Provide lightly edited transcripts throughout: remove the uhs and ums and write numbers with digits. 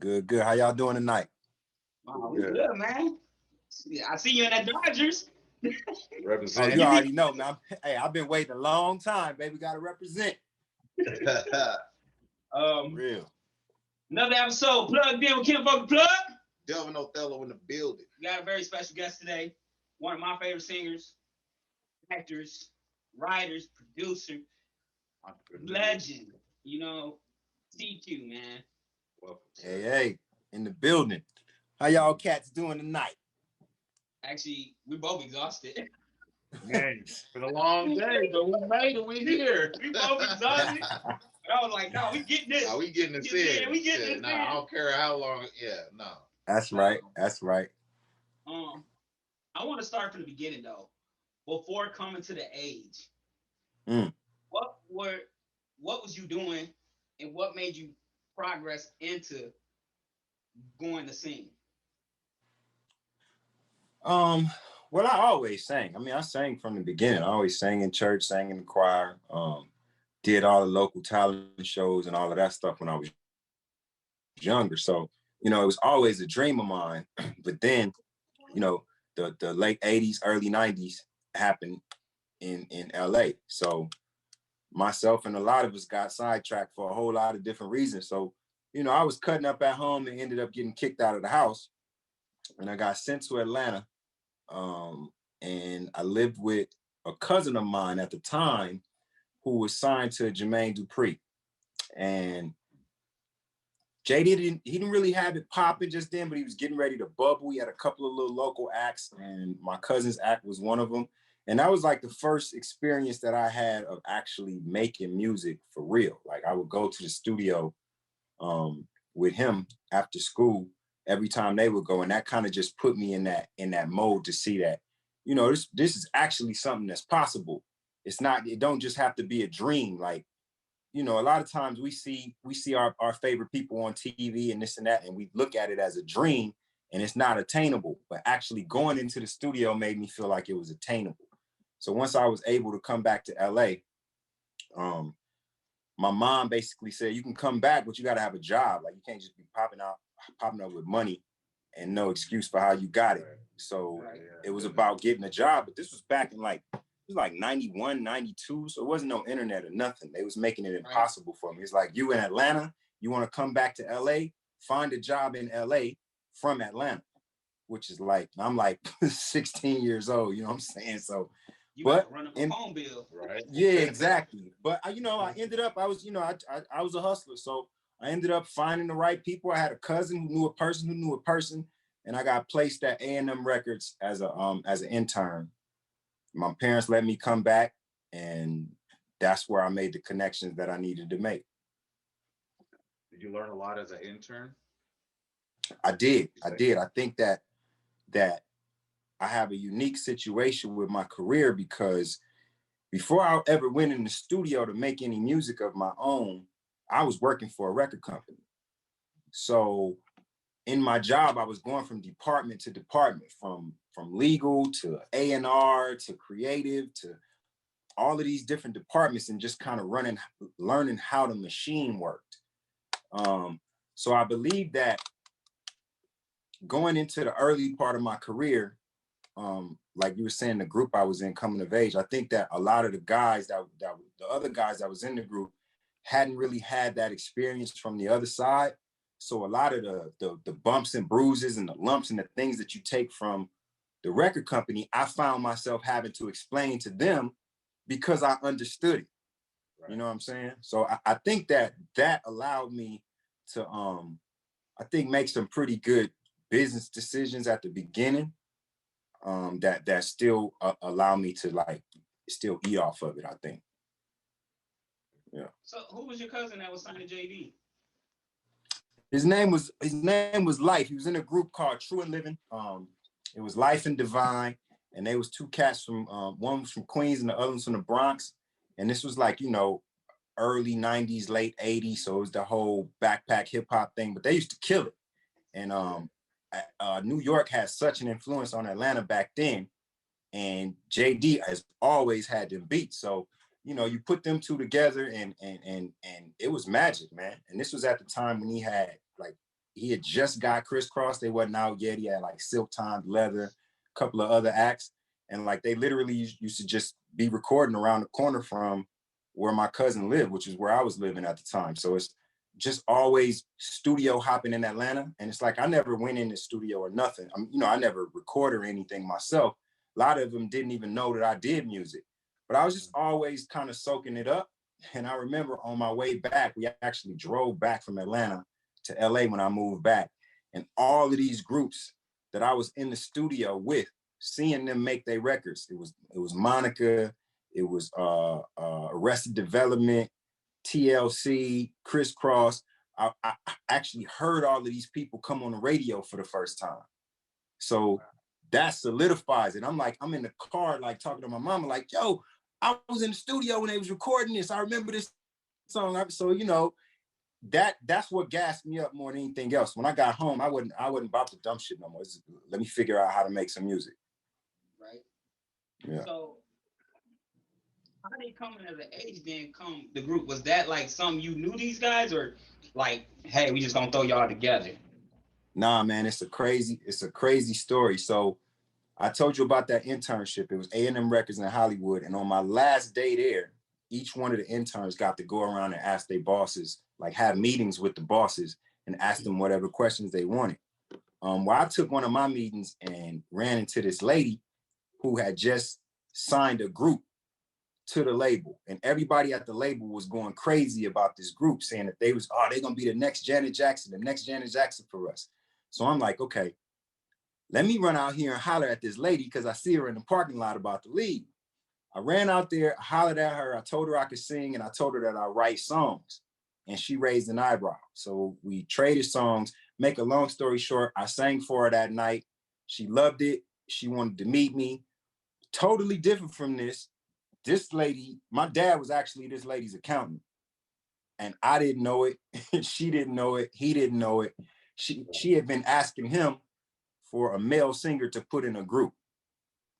Good, good. How y'all doing tonight? Wow, we good, man. I see you in that Dodgers. Oh, you already know, man. Hey, I've been waiting a long time, baby. Got to represent. Real. Another episode, Plugged In with Kinfolk Plug. Delvan Othello in the building. We got a very special guest today. One of my favorite singers, actors, writers, producer, legend. You know, TQ, man. Welcome. Hey, in the building. How y'all cats doing tonight? Actually, we both exhausted. Man, it's been a long day, but we made it. We here. We both exhausted. But I was like, no, we getting this. No, we getting this in. Yeah, we getting this. Nah, I don't care how long. Yeah, no. That's right. That's right. I want to start from the beginning though. Before coming to the age, what was you doing, and what made you progress into going to sing? Well, I always sang. I mean, I sang from the beginning. I always sang in church, sang in the choir, did all the local talent shows and all of that stuff when I was younger. So, it was always a dream of mine. But then, the late 80s, early 90s happened in LA. So myself and a lot of us got sidetracked for a whole lot of different reasons. So, I was cutting up at home and ended up getting kicked out of the house. And I got sent to Atlanta. And I lived with a cousin of mine at the time who was signed to Jermaine Dupri. And JD didn't really have it popping just then, but he was getting ready to bubble. He had a couple of little local acts, and my cousin's act was one of them. And that was like the first experience that I had of actually making music for real. Like I would go to the studio with him after school every time they would go. And that kind of just put me in that mode to see that, this is actually something that's possible. It don't just have to be a dream. Like, a lot of times we see our favorite people on TV and this and that, and we look at it as a dream and it's not attainable, but actually going into the studio made me feel like it was attainable. So once I was able to come back to LA, my mom basically said, you can come back, but you got to have a job. Like you can't just be popping up with money and no excuse for how you got it. So it was about getting a job, but this was back in like 91, 92. So it wasn't no internet or nothing. They was making it impossible for me. It's like, you in Atlanta, you want to come back to LA, find a job in LA from Atlanta, which is like, I'm like 16 years old, you know what I'm saying? So, you got to run up a phone bill. Right. Yeah, exactly. But I ended up, I was a hustler. So I ended up finding the right people. I had a cousin who knew a person, and I got placed at A&M Records as an intern. My parents let me come back, and that's where I made the connections that I needed to make. Did you learn a lot as an intern? I did. I think that I have a unique situation with my career because before I ever went in the studio to make any music of my own, I was working for a record company. So in my job, I was going from department to department, from legal to A&R to creative to all of these different departments, and just kind of learning how the machine worked. So I believe that going into the early part of my career, like you were saying, the group I was in, coming of age, I think that a lot of the guys the other guys that was in the group hadn't really had that experience from the other side. So a lot of the bumps and bruises and the lumps and the things that you take from the record company, I found myself having to explain to them because I understood it. Right. You know what I'm saying? So I think that allowed me to, I think, make some pretty good business decisions at the beginning that still allow me to still eat off of it, I think. Yeah. So who was your cousin that was signed to JD? His name was Life. He was in a group called True and Living. It was Life and Divine, and they was two cats from one was from Queens and the other was from the Bronx. And this was like, early 90s, late 80s. So it was the whole backpack hip hop thing, but they used to kill it. And New York had such an influence on Atlanta back then. And JD has always had them beats. So, you put them two together and it was magic, man. And this was at the time when he had like he had just got Crisscross. They wasn't out yet. He had like Silk Timed Leather, a couple of other acts. And like they literally used to just be recording around the corner from where my cousin lived, which is where I was living at the time. So it's just always studio hopping in Atlanta. And it's like, I never went in the studio or nothing. I never recorded or anything myself. A lot of them didn't even know that I did music, but I was just always kind of soaking it up. And I remember on my way back, we actually drove back from Atlanta to LA when I moved back. And all of these groups that I was in the studio with, seeing them make their records. It was Monica, it was Arrested Development, TLC, Crisscross. I actually heard all of these people come on the radio for the first time. So that solidifies it. I'm in the car, like talking to my mama, like, yo, I was in the studio when they was recording this. I remember this song. So, that's what gassed me up more than anything else. When I got home, I wasn't about to dump shit no more. Let me figure out how to make some music. Right. Yeah. So how did it come in as an age then come the group? Was that like something you knew these guys, or like, hey, we just gonna throw y'all together? Nah, man, it's a crazy story. So I told you about that internship. It was A&M Records in Hollywood. And on my last day there, each one of the interns got to go around and ask their bosses, like have meetings with the bosses and ask them whatever questions they wanted. Well, I took one of my meetings and ran into this lady who had just signed a group to the label. And everybody at the label was going crazy about this group, saying that they're going to be the next Janet Jackson for us. So I'm like, okay, let me run out here and holler at this lady because I see her in the parking lot about to leave. I ran out there, hollered at her. I told her I could sing, and I told her that I write songs. And she raised an eyebrow. So we traded songs. Make a long story short, I sang for her that night. She loved it. She wanted to meet me. Totally different from this. This lady, my dad was actually this lady's accountant. And I didn't know it. She didn't know it. He didn't know it. She had been asking him for a male singer to put in a group.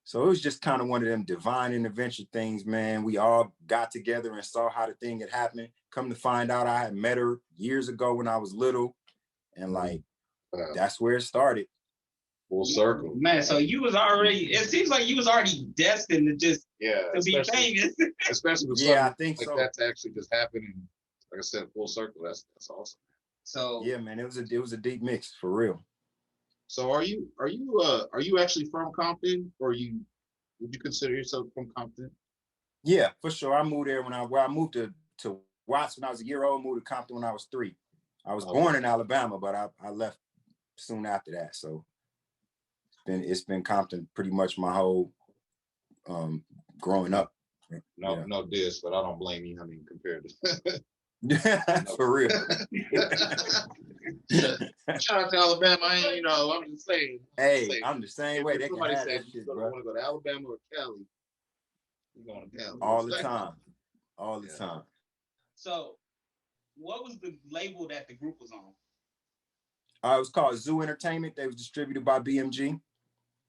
So it was just kind of one of them divine intervention things, man. We all got together and saw how the thing had happened. Come to find out, I had met her years ago when I was little. And like, that's where it started. Full circle. Man, so you was already, it seems like you was already destined to just to be famous. Especially with I think like so. that to actually just happen. And like I said, full circle. That's awesome. So yeah, man, it was a deep mix for real. So are you actually from Compton, or would you consider yourself from Compton? Yeah, for sure. I moved there when I moved to Watts when I was a year old, moved to Compton when I was 3. I was born in Alabama, but I left soon after that. So it's been Compton pretty much my whole growing up. No diss, but I don't blame you. I mean, compared to for real. Shout out to Alabama. I'm just saying. I'm the same way. They can have that shit, bro. Want to go to Alabama or Cali? You're going to Cali all the time. All the time. So, what was the label that the group was on? It was called Zoo Entertainment. They was distributed by BMG.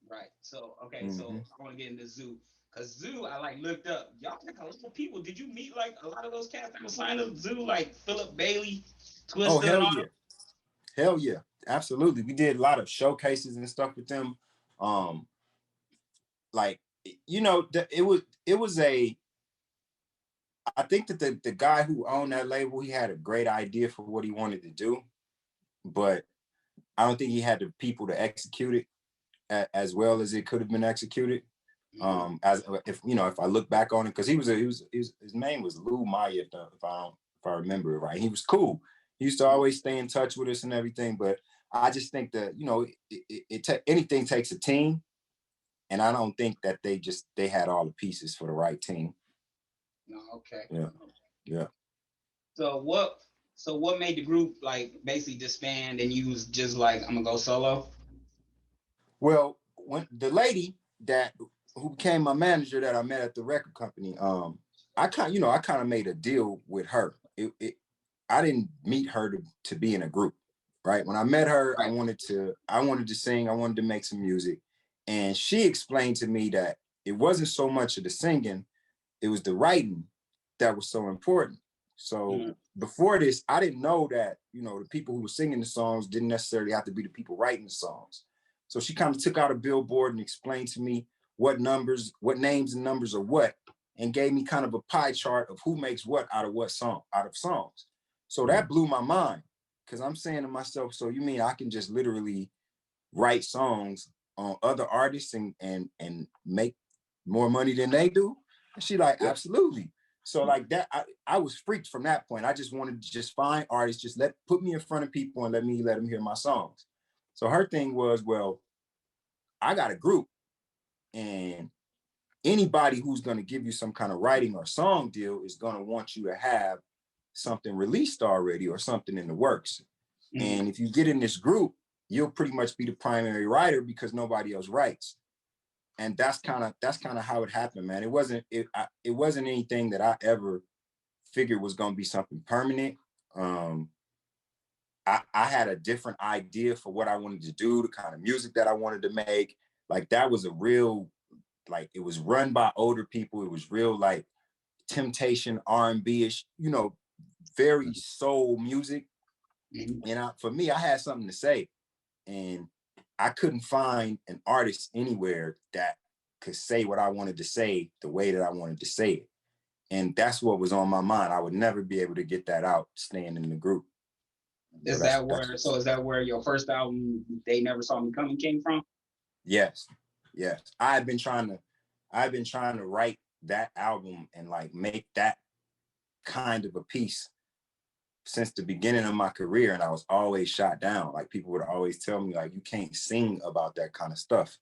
Right. So, okay. So I want to get into Zoo. Because Zoo, I like looked up. Y'all like a lot of people. Did you meet like a lot of those cats that were signed up Zoo, like Philip Bailey, Twista? Oh, hell yeah. Hell yeah. Absolutely. We did a lot of showcases and stuff with them. Like, it was I think that the guy who owned that label, he had a great idea for what he wanted to do, but I don't think he had the people to execute it as well as it could have been executed. As if I look back on it, because his name was Lou Maya, if I remember it right. He was cool. He used to always stay in touch with us and everything, but I just think that anything takes a team, and I don't think that they had all the pieces for the right team. No, okay. Yeah. So what made the group like basically disband and you was just like, I'm gonna go solo? Well, when the lady who became my manager that I met at the record company, I kind of made a deal with her. I didn't meet her to be in a group, right? When I met her, right. I wanted to sing, I wanted to make some music. And she explained to me that it wasn't so much of the singing, it was the writing that was so important. So before this, I didn't know that, you know, the people who were singing the songs didn't necessarily have to be the people writing the songs. So she kind of took out a billboard and explained to me what numbers, what names and numbers are what, and gave me kind of a pie chart of who makes what out of songs. So that blew my mind, because I'm saying to myself, so you mean I can just literally write songs on other artists and make more money than they do? And she like, absolutely. So like that, I was freaked from that point. I just wanted to just find artists, just put me in front of people and let them hear my songs. So her thing was, well, I got a group, and anybody who's going to give you some kind of writing or song deal is going to want you to have something released already or something in the works. And if you get in this group, you'll pretty much be the primary writer because nobody else writes. And that's kind of how it happened, man. It wasn't anything that I ever figured was going to be something permanent. I had a different idea for what I wanted to do, the kind of music that I wanted to make. Like that was a real, like it was run by older people. It was real like Temptation, R&B-ish, you know, very soul music. And for me, I had something to say, and I couldn't find an artist anywhere that could say what I wanted to say the way that I wanted to say it. And that's what was on my mind. I would never be able to get that out staying in the group. Is that where your first album, They Never Saw Me Coming, came from? Yes. I've been trying to write that album and like make that kind of a piece since the beginning of my career, and I was always shot down. Like people would always tell me, like, you can't sing about that kind of stuff.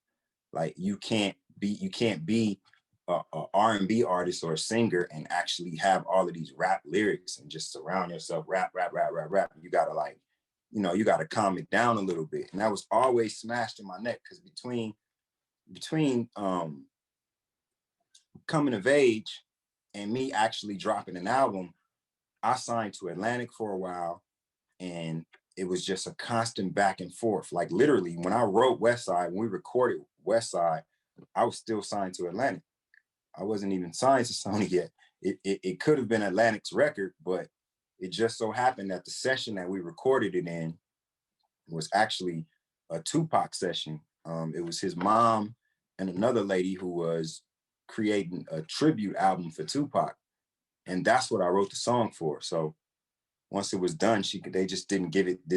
Like you can't be a R&B artist or a singer and actually have all of these rap lyrics and just surround yourself rap. You gotta like, you know, you gotta calm it down a little bit. And that was always smashed in my neck, because between coming of age and me actually dropping an album, I signed to Atlantic for a while, and it was just a constant back and forth. Like literally, when I wrote Westside, when we recorded Westside, I was still signed to Atlantic. I wasn't even signed to Sony yet. It could have been Atlantic's record, but it just so happened that the session that we recorded it in was actually a Tupac session. It was his mom and another lady who was creating a tribute album for Tupac. And that's what I wrote the song for. So once it was done, they just didn't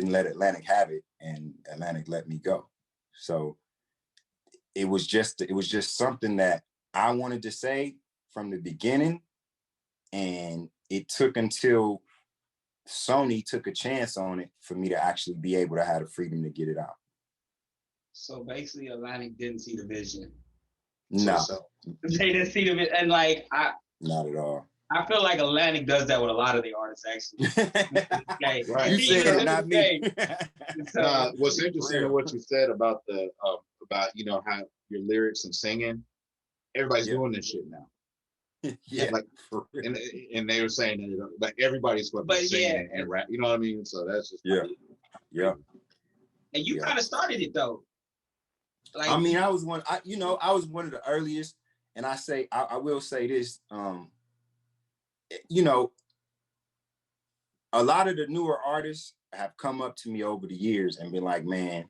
let Atlantic have it, and Atlantic let me go. So it was just something that I wanted to say from the beginning. And it took until Sony took a chance on it for me to actually be able to have the freedom to get it out. So basically Atlantic didn't see the vision. No. They didn't see the vision. And like, not at all. I feel like Atlantic does that with a lot of the artists, actually. Like, right. You said it, not me. So, what's interesting in what you said about you know, how your lyrics and singing, everybody's doing this shit now. Yeah, like, and they were saying that like everybody's singing and rap. You know what I mean? So that's just yeah. And you kind of started it though. Like, I mean, I was one of the earliest, and I will say this. You know, a lot of the newer artists have come up to me over the years and been like, man,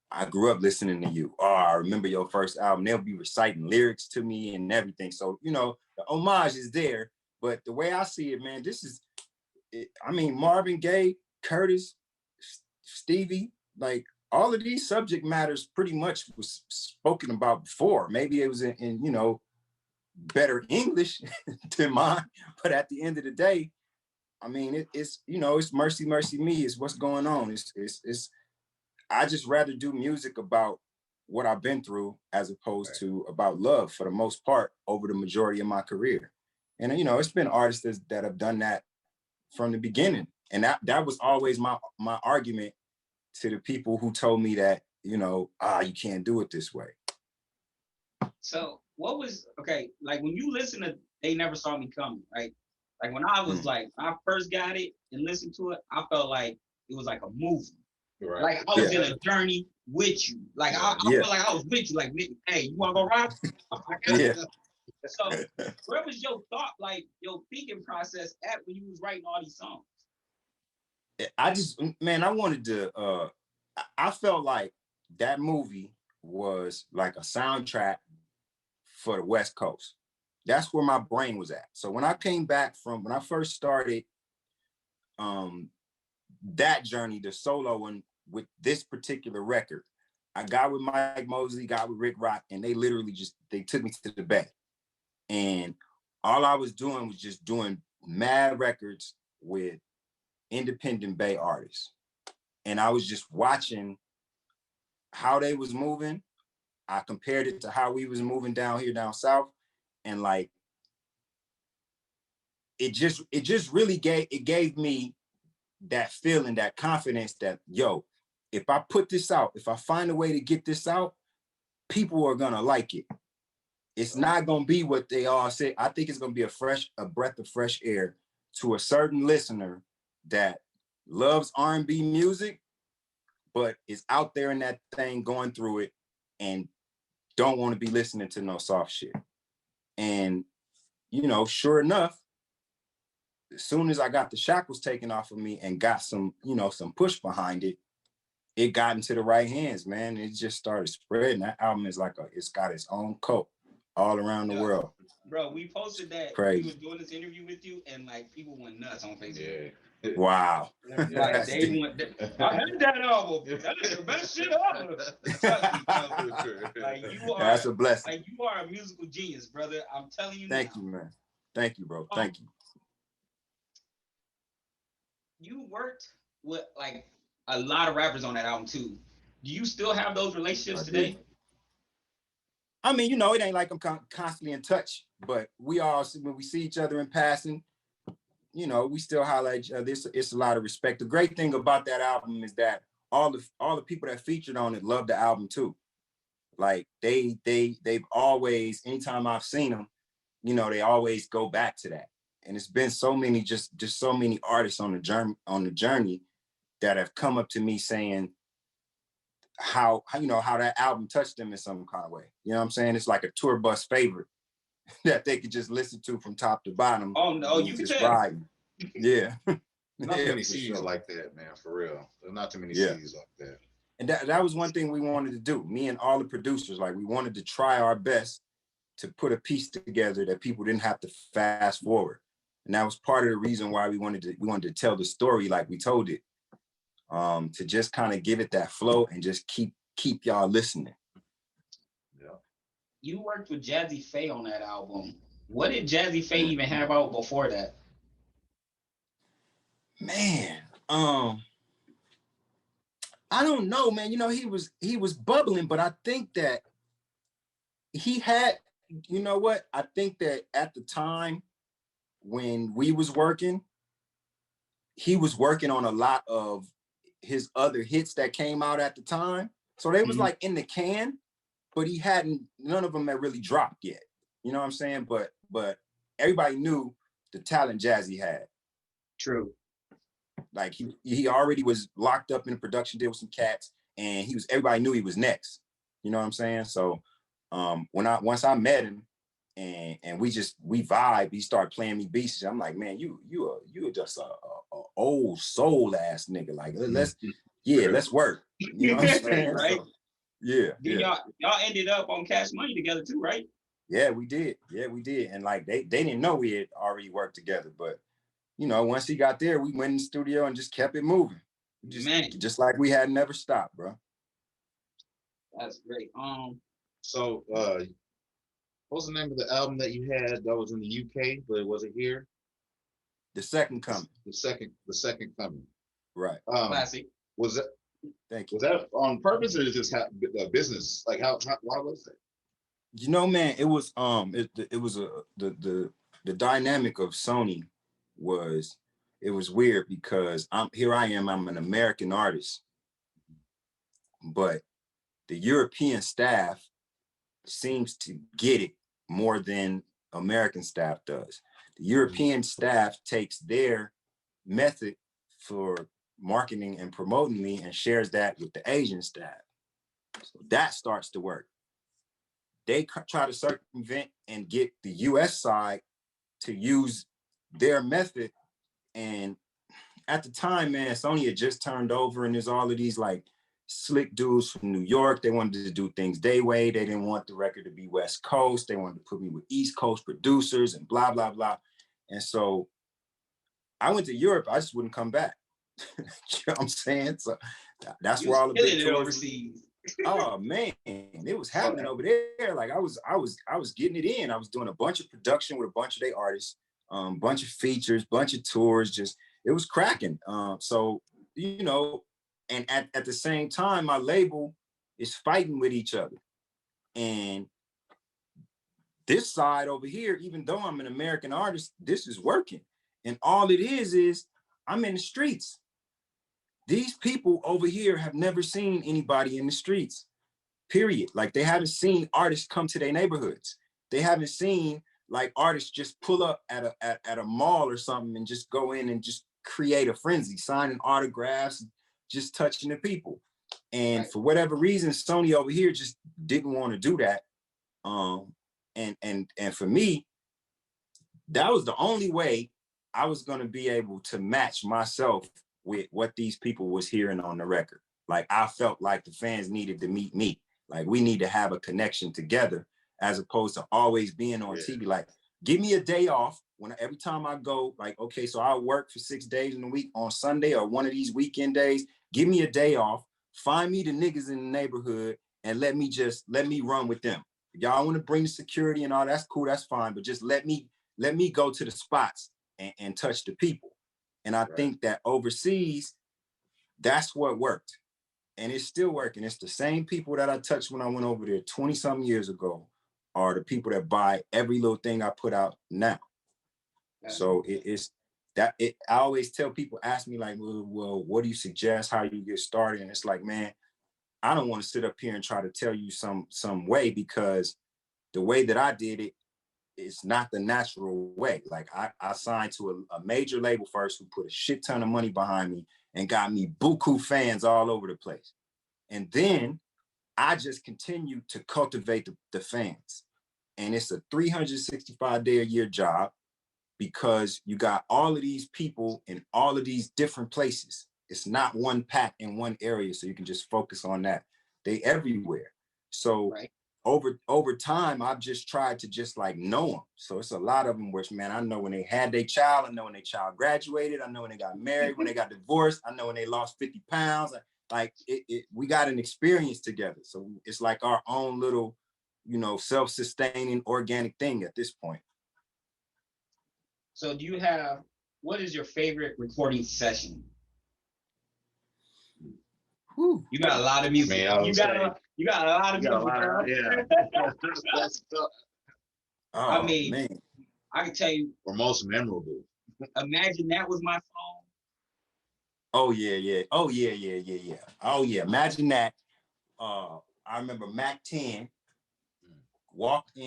I grew up listening to you. Oh, I remember your first album. They'll be reciting lyrics to me and everything. So, you know, the homage is there. But the way I see it, man, Marvin Gaye, Curtis, Stevie, like all of these subject matters pretty much was spoken about before. Maybe it was in you know, better English than mine. But at the end of the day, I mean, it's you know, it's mercy, mercy me. It's what's going on. It's I just rather do music about what I've been through as opposed to about love for the most part over the majority of my career. And, you know, it's been artists that have done that from the beginning. And that was always my argument to the people who told me that, you know, you can't do it this way. So like when you listen to They Never Saw Me Coming, right? Like when I was when I first got it and listened to it, I felt like it was like a movie. Right. Like I was in a journey with you. Like I felt like I was with you. Like, hey, you want to go rap? So where was your thought, like your thinking process at when you was writing all these songs? I just, man, I wanted to, I felt like that movie was like a soundtrack for the West Coast. That's where my brain was at. So when I came back from, when I first started that journey, the solo one with this particular record, I got with Mike Mosley, got with Rick Rock, and they literally just, they took me to the Bay. And all I was doing was just doing mad records with independent Bay artists. And I was just watching how they was moving. I compared it to how we was moving down here, down south. And like, it just really gave me that feeling, that confidence that, yo, if I put this out, if I find a way to get this out, people are gonna like it. It's not gonna be what they all say. I think it's gonna be a breath of fresh air to a certain listener that loves R&B music, but is out there in that thing going through it and don't want to be listening to no soft shit. And, you know, sure enough, as soon as I got the shackles taken off of me and got some, you know, some push behind it, it got into the right hands, man. It just started spreading. That album is like it's got its own cult all around the world. Bro, we posted that we was doing this interview with you, and like people went nuts on Facebook. Yeah. Wow. Like they went. I heard that album. That is the best shit ever. Like you are. That's a blessing. Like you are a musical genius, brother. I'm telling you. Thank you, man. Thank you, bro. Thank you. You worked with like a lot of rappers on that album too. Do you still have those relationships today? I mean, you know, it ain't like I'm constantly in touch, but we all, when we see each other in passing, you know, we still holler at each other. It's a lot of respect. The great thing about that album is that all the people that featured on it love the album too. Like they've always, anytime I've seen them, you know, they always go back to that. And it's been so many, just so many artists on the journey that have come up to me saying how you know how that album touched them in some kind of way. You know what I'm saying? It's like a tour bus favorite that they could just listen to from top to bottom. Oh no, you can just tell. riding. Yeah. Not too many CDs like that, man, for real. There's not too many CDs like that. And that was one thing we wanted to do. Me and all the producers, like we wanted to try our best to put a piece together that people didn't have to fast forward. And that was part of the reason why we wanted to tell the story like we told it. To just kind of give it that flow and just keep y'all listening. Yeah. You worked with Jazzy Faye on that album. What did Jazzy Faye even have out before that? Man, I don't know, man. You know, he was bubbling, but I think that he had, you know what? I think that at the time when we was working, he was working on a lot of his other hits that came out at the time. So they was like in the can, but none of them had really dropped yet. You know what I'm saying? But everybody knew the talent Jazzy had. True. Like he already was locked up in a production deal with some cats, and everybody knew he was next. You know what I'm saying? So once I met him and we vibed, he started playing me beats. I'm like, man, you are just a old soul ass nigga. Like let's work. You know what I'm saying? Right? So, yeah. Y'all ended up on Cash Money together too, right? Yeah, we did. And like they didn't know we had already worked together, but you know, once he got there, we went in the studio and just kept it moving. Just like we had never stopped, bro. That's great. So what was the name of the album that you had that was in the UK, but it wasn't here? The Second Coming. The second coming. Right. Classic. Was that? Thank you. Was that on purpose or is it just business? Like why was that? You know, man, it was the dynamic of Sony was weird because I'm an American artist, but the European staff seems to get it more than American staff does. The European staff takes their method for marketing and promoting me and shares that with the Asian staff. So that starts to work. They try to circumvent and get the US side to use their method, and at the time, man, Sony had just turned over, and there's all of these like slick dudes from New York. They wanted to do things their way. They didn't want the record to be West Coast. They wanted to put me with East Coast producers and blah, blah, blah. And so I went to Europe. I just wouldn't come back. You know what I'm saying? So that's where all the big tours overseas. Oh man, it was happening over there. Like I was getting it in. I was doing a bunch of production with a bunch of their artists, bunch of features, bunch of tours. Just it was cracking. So you know, and at the same time, my label is fighting with each other. And this side over here, even though I'm an American artist, this is working. And all it is I'm in the streets. These people over here have never seen anybody in the streets, period. Like they haven't seen artists come to their neighborhoods. They haven't seen like artists just pull up at a mall or something and just go in and just create a frenzy, signing autographs, just touching the people. And for whatever reason, Sony over here just didn't want to do that. And for me, that was the only way I was going to be able to match myself with what these people was hearing on the record. Like I felt like the fans needed to meet me. Like we need to have a connection together as opposed to always being on TV. Like give me a day off every time I go, like, okay, so I work for 6 days in a week on Sunday or one of these weekend days, give me a day off, find me the niggas in the neighborhood and let me run with them. If y'all want to bring the security and all, that's cool, that's fine. But just let me go to the spots and touch the people. And I think that overseas, that's what worked. And it's still working. It's the same people that I touched when I went over there 20-something years ago are the people that buy every little thing I put out now. So I always tell people, ask me like, well, what do you suggest? How you get started? And it's like, man, I don't want to sit up here and try to tell you some way because the way that I did it, it's not the natural way. Like I signed to a major label first who put a shit ton of money behind me and got me buku fans all over the place. And then I just continued to cultivate the fans. And it's a 365-day-a-year job because you got all of these people in all of these different places. It's not one pack in one area, so you can just focus on that. They everywhere. So over time, I've just tried to just like know them. So it's a lot of them which, man, I know when they had their child, I know when their child graduated, I know when they got married, when they got divorced, I know when they lost 50 pounds. Like we got an experience together. So it's like our own little, self-sustaining organic thing at this point. So what is your favorite recording session? Whew. You got a lot of music. Man, you got a lot of music, girl. Yeah. That's tough. I mean, man. I can tell you. Or most memorable. Imagine That Was My Song. Oh, yeah. Oh, yeah. Oh, yeah. Imagine That. I remember Mac 10 walked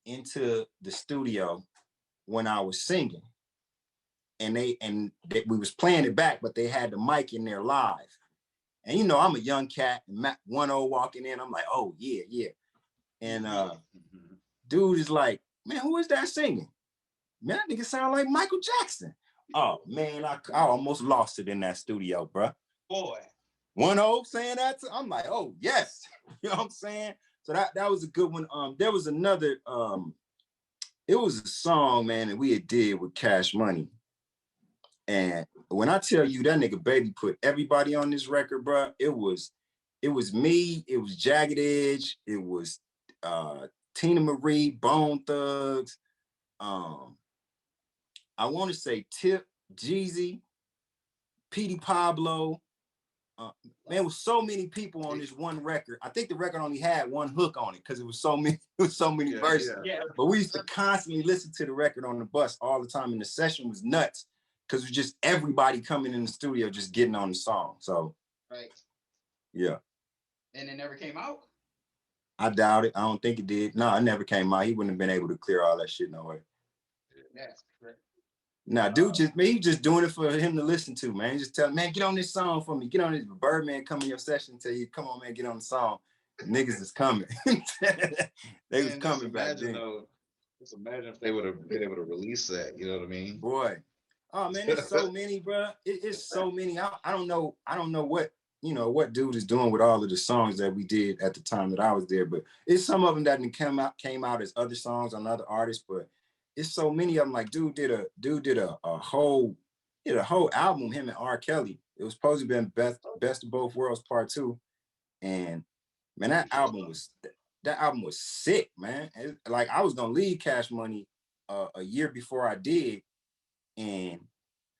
into the studio when I was singing. And we was playing it back, but they had the mic in there live. And I'm a young cat, and Mac 10 walking in, I'm like, oh yeah. And dude is like, man, who is that singing? Man, that nigga sound like Michael Jackson. Oh man, I almost lost it in that studio, bro. Boy. 10 saying that I'm like, oh yes. You know what I'm saying? So that was a good one. There was another, it was a song, man, that we did with Cash Money. And when I tell you that nigga Baby put everybody on this record, bro, it was me, it was Jagged Edge, it was Tina Marie, Bone Thugs, I want to say Tip, Jeezy, Petey Pablo. Man, it was so many people on this one record. I think the record only had one hook on it because it was so many verses. Yeah. But we used to constantly listen to the record on the bus all the time, and the session was nuts. Because it was just everybody coming in the studio just getting on the song. So, yeah. And it never came out? I doubt it. I don't think it did. No, it never came out. He wouldn't have been able to clear all that shit no way. That's correct. Nah, dude, he just doing it for him to listen to, man. He just tell him, man, get on this song for me. Get on this. Birdman come in your session and tell you, come on, man, get on the song. The niggas is coming. They was coming back then. Just imagine if they would have been able to release that. You know what I mean? Boy. Oh man, it's so many, bro. It's so many. I don't know what what dude is doing with all of the songs that we did at the time that I was there, but it's some of them that came out as other songs on other artists, but it's so many of them. Like dude did a whole album, him and R. Kelly. It was supposed to be Best of Both Worlds Part 2. And man, that album was sick, man. Like I was gonna leave Cash Money a year before I did. And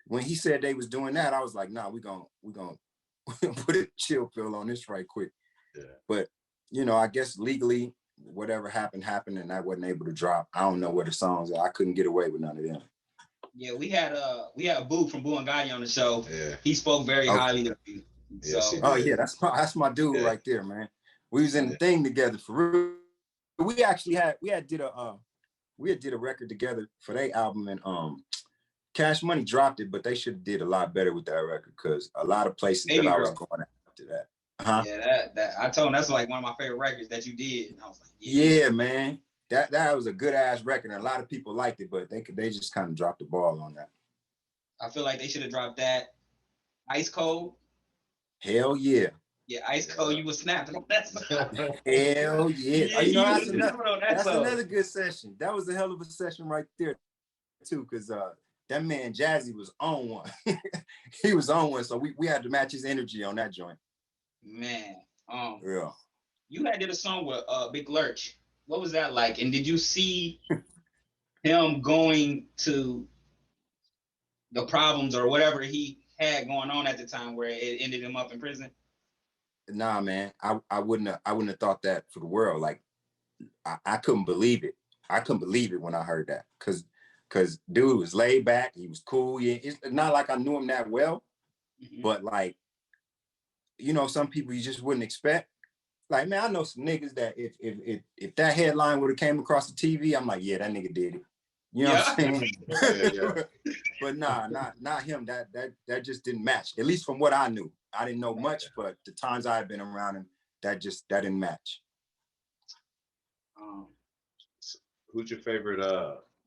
when he said they was doing that, I was like, nah, we're gonna put a chill pill on this right quick. Yeah. But I guess legally, whatever happened, and I wasn't able to drop. I don't know where the songs are. I couldn't get away with none of them. Yeah, we had Boo from Boo and Gotti on the show. Yeah. He spoke very highly of you. So yeah, that's my dude right there, man. We was in the thing together for real. We did a record together for their album, and Cash Money dropped it, but they should have did a lot better with that record because a lot of places Baby that Girl. I was going after that. Uh-huh. Yeah, that I told him that's like one of my favorite records that you did. And I was like, yeah, man. That was a good ass record, and a lot of people liked it, but they just kind of dropped the ball on that. I feel like they should have dropped that. Ice Cold. Hell yeah. Yeah, Ice Cold, you was snapping on that song. Hell yeah. That's another good session. That was a hell of a session right there, too, because that man Jazzy was on one. He was on one, so we had to match his energy on that joint. Man, yeah. You had did a song with Big Lurch. What was that like? And did you see him going to the problems or whatever he had going on at the time where it ended him up in prison? Nah, man, I wouldn't have thought that for the world. Like, I couldn't believe it. I couldn't believe it when I heard that, cause dude was laid back. He was cool. Yeah, it's not like I knew him that well, but like, some people you just wouldn't expect. Like, man, I know some niggas that if that headline would have came across the TV, I'm like, yeah, that nigga did it. You know what I'm saying? Yeah. But nah, not him. That just didn't match. At least from what I knew. I didn't know much, but the times I had been around him, that didn't match. Who's your favorite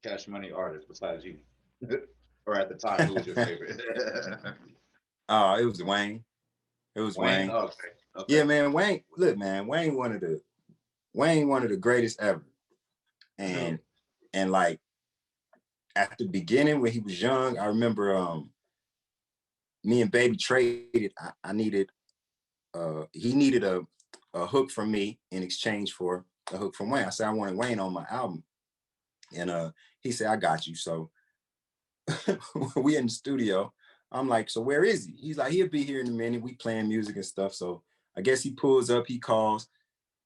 Cash Money artist besides you? Or at the time, who was your favorite? It was Wayne. It was Wayne. Oh, okay. Yeah, man. Wayne. Look, man. Wayne one of the greatest ever. And like at the beginning when he was young, I remember me and Baby traded. I needed he needed a hook from me in exchange for a hook from Wayne. I said I wanted Wayne on my album, and he said I got you. So we in the studio. I'm like, so where is he? He's like, he'll be here in a minute. We playing music and stuff. So I guess he pulls up, he calls,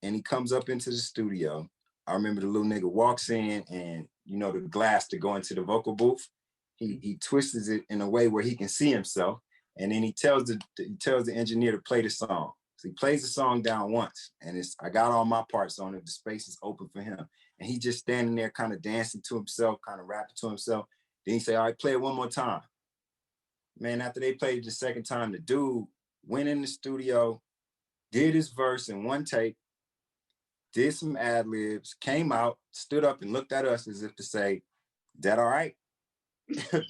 and he comes up into the studio. I remember the little nigga walks in, and the glass to go into the vocal booth, he twists it in a way where he can see himself, and then he tells the engineer to play the song. So he plays the song down once, and I got all my parts on it. The space is open for him, and he just standing there, kind of dancing to himself, kind of rapping to himself. Then he say, "All right, play it one more time." Man, after they played it the second time, the dude went in the studio, did his verse in one take, did some ad libs, came out, stood up and looked at us as if to say, "That all right?"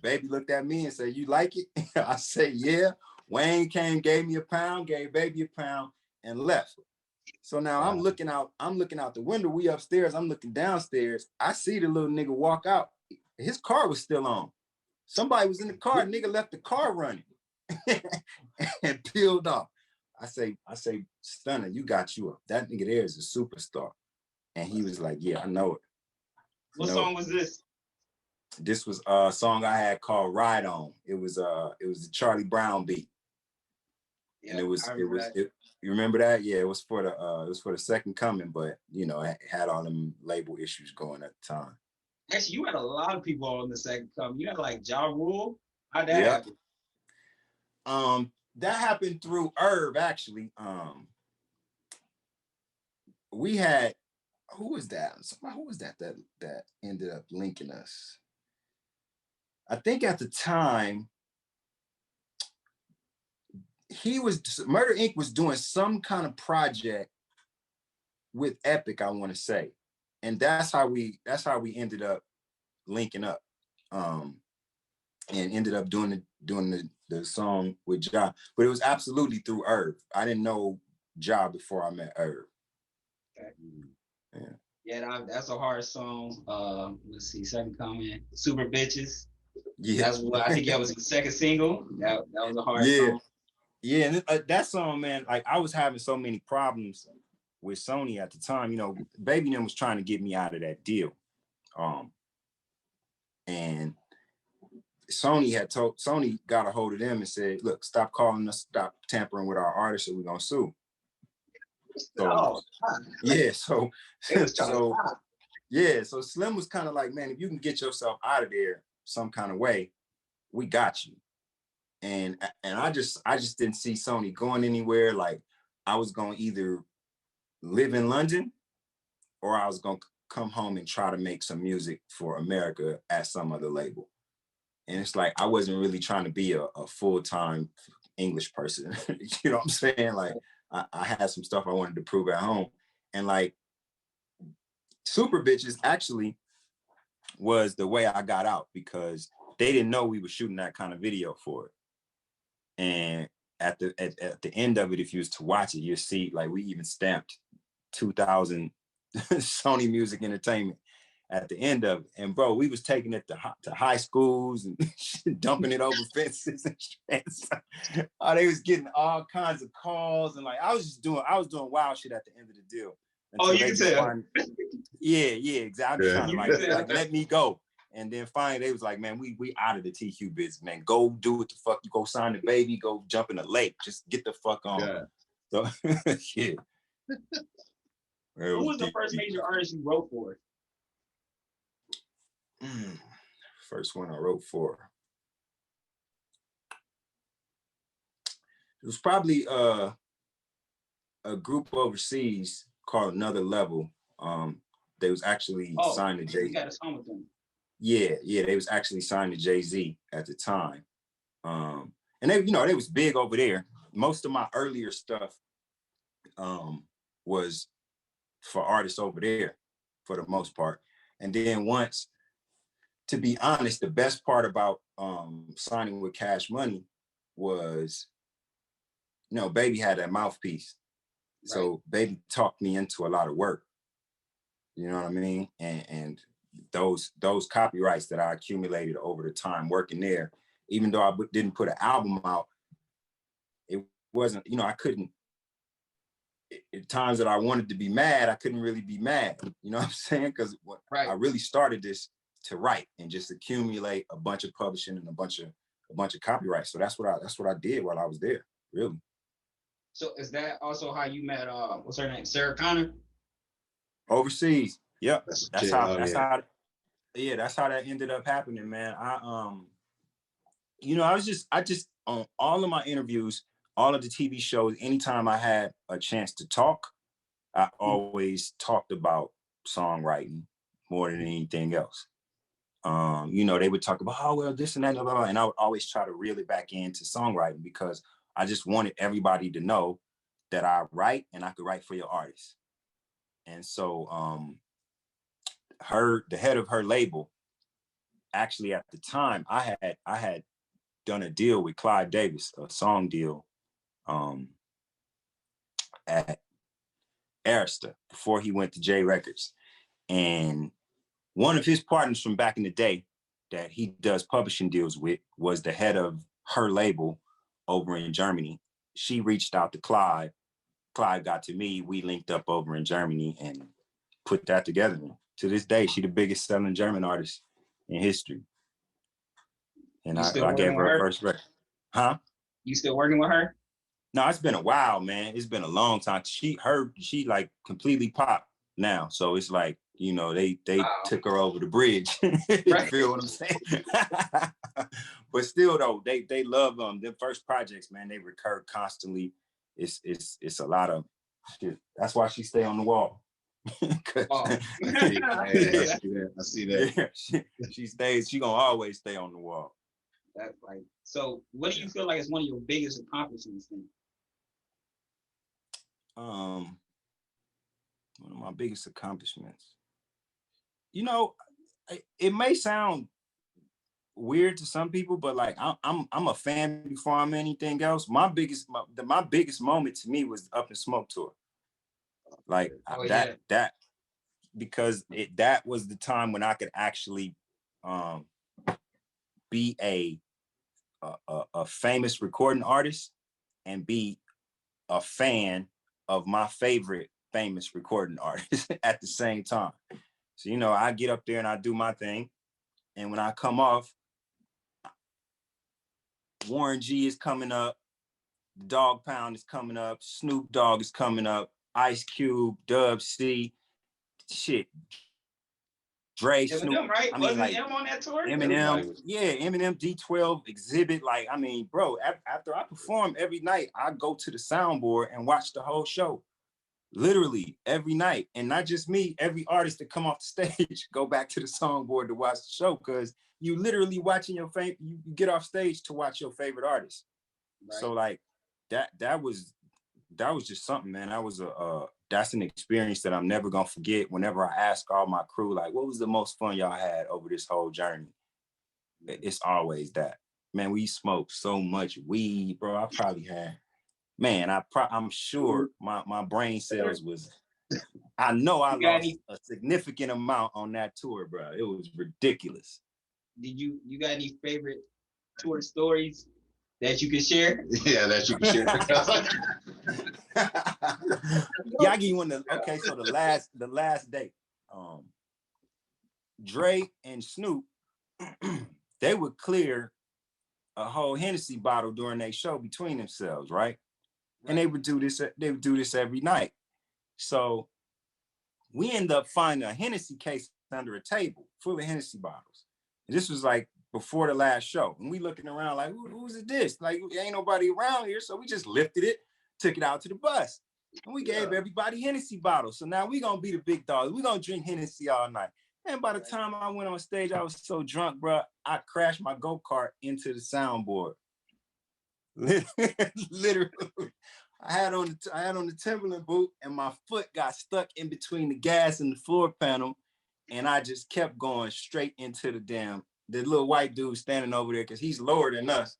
Baby looked at me and said, "You like it?" I said, "Yeah." Wayne came, gave me a pound, gave Baby a pound, and left. So now I'm looking out the window. We upstairs, I'm looking downstairs. I see the little nigga walk out. His car was still on. Somebody was in the car, nigga left the car running and peeled off. I say, Stunner, you got you up. That nigga there is a superstar. And he was like, yeah, I know it. What song was this? This was a song I had called Ride On. It was the Charlie Brown beat. Yeah, and you remember that? Yeah, it was for the Second Coming, but it had all them label issues going at the time. Actually, you had a lot of people on the Second Coming. You had like Ja Rule. How'd that happen? That happened through Irv, actually. We had, who was that? Who was that ended up linking us? I think at the time, Murder Inc. was doing some kind of project with Epic, I want to say. And that's how we ended up linking up. and ended up doing the song with Ja. But it was absolutely through Irv. I didn't know Ja before I met Irv. Okay. Yeah. Yeah, that's a hard song. Let's see, second comment, Super Bitches. Yeah. That's what I think that was the second single. That was a hard yeah. song. Yeah, and that song, man, like I was having so many problems with Sony at the time. You know, Baby Them was trying to get me out of that deal. And Sony got a hold of them and said, look, stop calling us, stop tampering with our artists, or we're gonna sue. So yeah, so so Slim was kind of like, man, if you can get yourself out of there some kind of way, we got you. And I just didn't see Sony going anywhere. Like I was gonna either live in London or I was gonna come home and try to make some music for America at some other label. And it's like I wasn't really trying to be a full-time English person. You know what I'm saying? Like I had some stuff I wanted to prove at home. And like Super Bitches actually was the way I got out, because they didn't know we were shooting that kind of video for it. And at the end of it, if you was to watch it, you'll see like we even stamped 2000 Sony Music Entertainment at the end of it. And bro, we was taking it to high schools and dumping it over fences and stuff. Oh, they was getting all kinds of calls, and like I was doing wild shit at the end of the deal. Oh, you can tell. Yeah, exactly. I'm just trying to like let me go. And then finally they was like, man, we out of the TQ business, man. Go do what the fuck. You go sign the Baby, go jump in the lake. Just get the fuck on. Yeah. So yeah. Who was the first major artist you wrote for? First one I wrote for. It was probably a group overseas called Another Level. They was actually signed to Jay-Z. You got a song with them. Yeah, they was actually signed to Jay-Z at the time. And they was big over there. Most of my earlier stuff was for artists over there for the most part. And then once, to be honest, the best part about signing with Cash Money was, Baby had that mouthpiece. Right. So Baby talked me into a lot of work. You know what I mean? And those copyrights that I accumulated over the time working there, even though I didn't put an album out, it wasn't, I couldn't, at times that I wanted to be mad, I couldn't really be mad. You know what I'm saying? Because I really started this to write and just accumulate a bunch of publishing and a bunch of copyrights. So that's what I did while I was there, really. So is that also how you met what's her name, Sarah Connor? Overseas. Yep. That's how that ended up happening, man. I just on all of my interviews, all of the TV shows, anytime I had a chance to talk, I always talked about songwriting more than anything else. They would talk about, oh, well, this and that, blah, blah, blah, and I would always try to reel it back into songwriting, because I just wanted everybody to know that I write and I could write for your artist. And so the head of her label, actually at the time, I had done a deal with Clive Davis, a song deal at Arista before he went to J Records. And one of his partners from back in the day that he does publishing deals with was the head of her label over in Germany. She reached out to Clive. Clive got to me. We linked up over in Germany and put that together. To this day, she's the biggest selling German artist in history. And I gave her first record. Huh? You still working with her? No, it's been a while, man. It's been a long time. She like completely popped now. So it's like, they took her over the bridge. You feel what I'm saying? But still though, they love their first projects, man. They recur constantly. It's a lot of shit. That's why she stay on the wall. I see that. Yeah, she stays, she gonna always stay on the wall. That's right. So what do you feel like is one of your biggest accomplishments then? One of my biggest accomplishments. It may sound weird to some people, but like I'm a fan before I'm anything else. My biggest moment to me was the Up in Smoke tour. Like that because that was the time when I could actually be a famous recording artist and be a fan of my favorite famous recording artist at the same time. So, you know, I get up there and I do my thing. And when I come off, Warren G is coming up, Dog Pound is coming up, Snoop Dogg is coming up, Ice Cube, Dub C, shit, Dre, Snoop. Eminem, right? I mean, Wasn't like M on that tour? Eminem, yeah, Eminem, D12, Exhibit. Like, I mean, bro, after I perform every night, I go to the soundboard and watch the whole show. Literally every night. And not just me, every artist that come off the stage, go back to the songboard to watch the show, because you literally watching your favorite, you get off stage to watch your favorite artist. Right. So like that was just something, man. That was that's an experience that I'm never gonna forget. Whenever I ask all my crew, like, what was the most fun y'all had over this whole journey? It's always that. Man, we smoked so much weed, bro. I probably had, man, I'm sure my brain cells was, I know I lost a significant amount on that tour, bro. It was ridiculous. Did you got any favorite tour stories that you can share? Yeah, that you can share. Yeah, I give you one. Okay, so the last day, Dre and Snoop, they would clear a whole Hennessy bottle during their show between themselves, right? And they would do this. They would do this every night. So we end up finding a Hennessy case under a table full of Hennessy bottles. And this was like before the last show. And we looking around like, who's this? Like, ain't nobody around here. So we just lifted it, took it out to the bus. And we gave everybody Hennessy bottles. So now we gonna be the big dogs. We gonna drink Hennessy all night. And by the time I went on stage, I was so drunk, bro, I crashed my go-kart into the soundboard. Literally. I had on the Timberland boot, and my foot got stuck in between the gas and the floor panel, and I just kept going straight into the little white dude standing over there, because he's lower than us,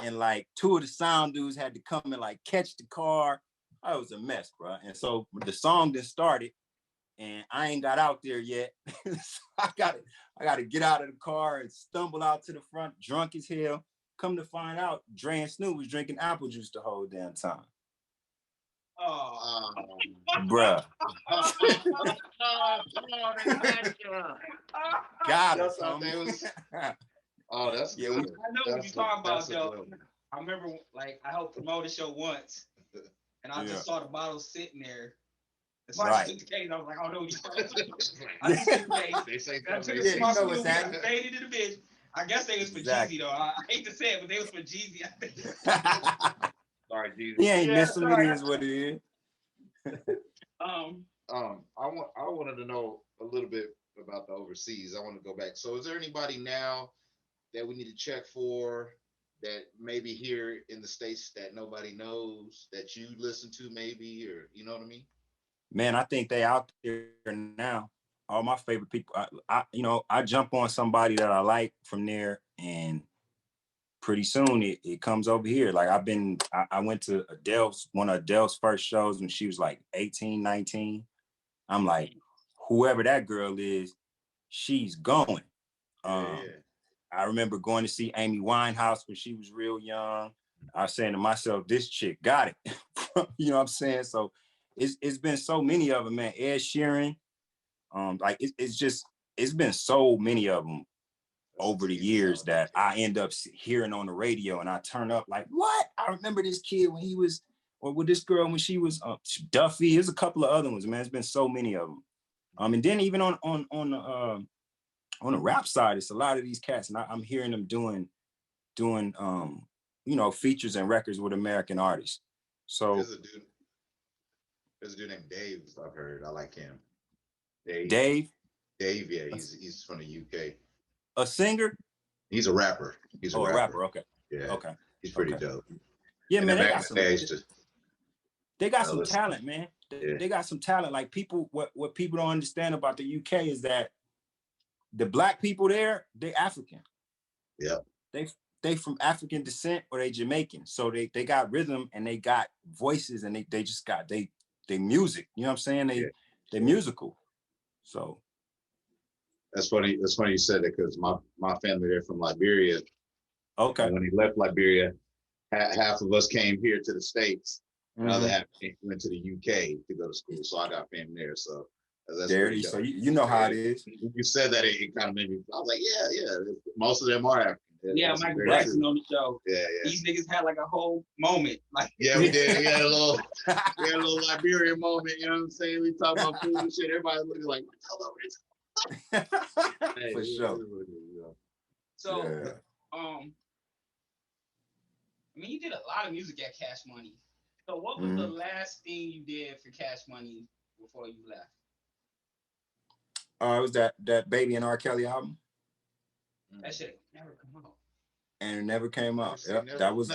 and like two of the sound dudes had to come and like catch the car. Oh, it was a mess, bro. And so the song just started, and I ain't got out there yet. So I got to get out of the car and stumble out to the front, drunk as hell. Come to find out, Dre and Snoop was drinking apple juice the whole damn time. Oh, bruh. Got us, Oh, that's good. I know what you're talking about, though. I remember, like, I helped promote a show once, and I just saw the bottles sitting there. So I just took the case. I was like, I don't know what you're talking about. I just took the case. They say I took a small what's happening. Faded to the bitch. I guess they was for Jeezy, though. I hate to say it, but they was for Jeezy, I think. Sorry, Jeezy. He ain't missing. It is what it is. I wanted to know a little bit about the overseas. I want to go back. So is there anybody now that we need to check for that maybe here in the States that nobody knows that you listen to maybe, or you know what I mean? Man, I think they out there now. All my favorite people, I jump on somebody that I like from there, and pretty soon it comes over here. Like I went to one of Adele's first shows when she was like 18, 19. I'm like, whoever that girl is, she's going. I remember going to see Amy Winehouse when she was real young. I was saying to myself, this chick got it. You know what I'm saying? So it's been so many of them, man. Ed Sheeran, it's been so many of them over the years that I end up hearing on the radio, and I turn up like, what? I remember this kid when he was, or with this girl when she was Duffy. There's a couple of other ones, man. There's been so many of them. And then even on the rap side, it's a lot of these cats, and I'm hearing them doing features and records with American artists. So there's a dude named Dave. I've heard. I like him. Dave, yeah, he's from the UK. A singer? He's a rapper. He's a rapper. Okay. Yeah. Okay. He's pretty dope. Yeah, man. They got some talent, man. They got some talent. Like people, what people don't understand about the UK is that the black people there, they're African. Yeah. They from African descent or they Jamaican. So they got rhythm and they got voices and they just got they music. You know what I'm saying? They musical. So that's funny. That's funny you said that because my family, they're from Liberia. Okay. And when he left Liberia, half of us came here to the States. Another half went to the UK to go to school. So I got family there. So that's there. So you know how it is. You said that it kind of made me. I was like, yeah. Most of them are African. Yeah, Michael Jackson on the show. Yeah. These niggas had like a whole moment. Like, yeah, we did. We had a little Liberian moment. You know what I'm saying? We talk about food and shit. Everybody looking like, hey, for sure. So, I mean, you did a lot of music at Cash Money. So, what was the last thing you did for Cash Money before you left? It was that Baby and R. Kelly album. That shit never come out. And it never came out. Yep, that was.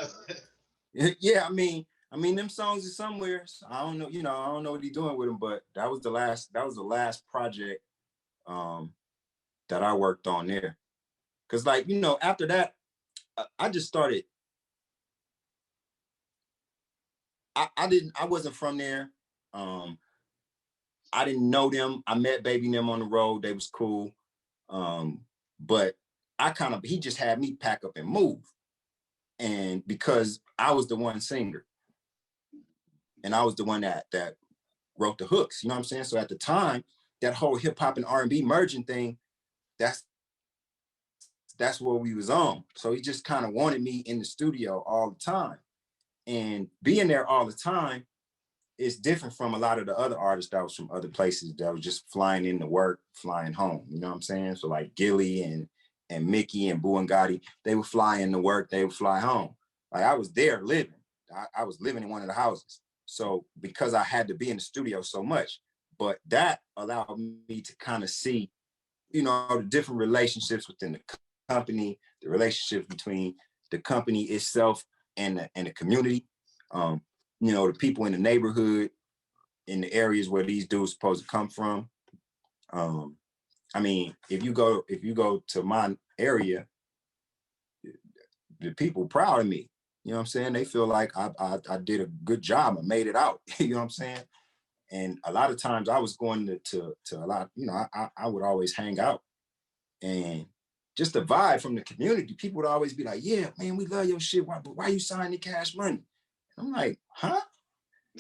Yeah, I mean, them songs are somewhere. So I don't know. You know, I don't know what he's doing with them. But that was the last. That was the last project that I worked on there. Cause like, you know, after that, I just started. I wasn't from there. I didn't know them. I met Baby and them on the road. They was cool. But he just had me pack up and move. And because I was the one singer and I was the one that wrote the hooks, you know what I'm saying? So at the time, that whole hip hop and R&B merging thing, that's what we was on. So he just kind of wanted me in the studio all the time. And being there all the time is different from a lot of the other artists that was from other places that was just flying into work, flying home. You know what I'm saying? So like Gilly and Mickey and Boo and Gotti, they would fly into work, they would fly home. Like I was there living. I was living in one of the houses. So because I had to be in the studio so much, but that allowed me to kind of see, you know, the different relationships within the company, the relationship between the company itself and the community. You know, the people in the neighborhood, in the areas where these dudes supposed to come from. I mean, if you go to my area, the people proud of me. You know what I'm saying? They feel like I did a good job. I made it out. You know what I'm saying? And a lot of times I was going to a lot, you know, I would always hang out. And just the vibe from the community, people would always be like, yeah, man, we love your shit. Why you signing Cash Money? And I'm like, huh?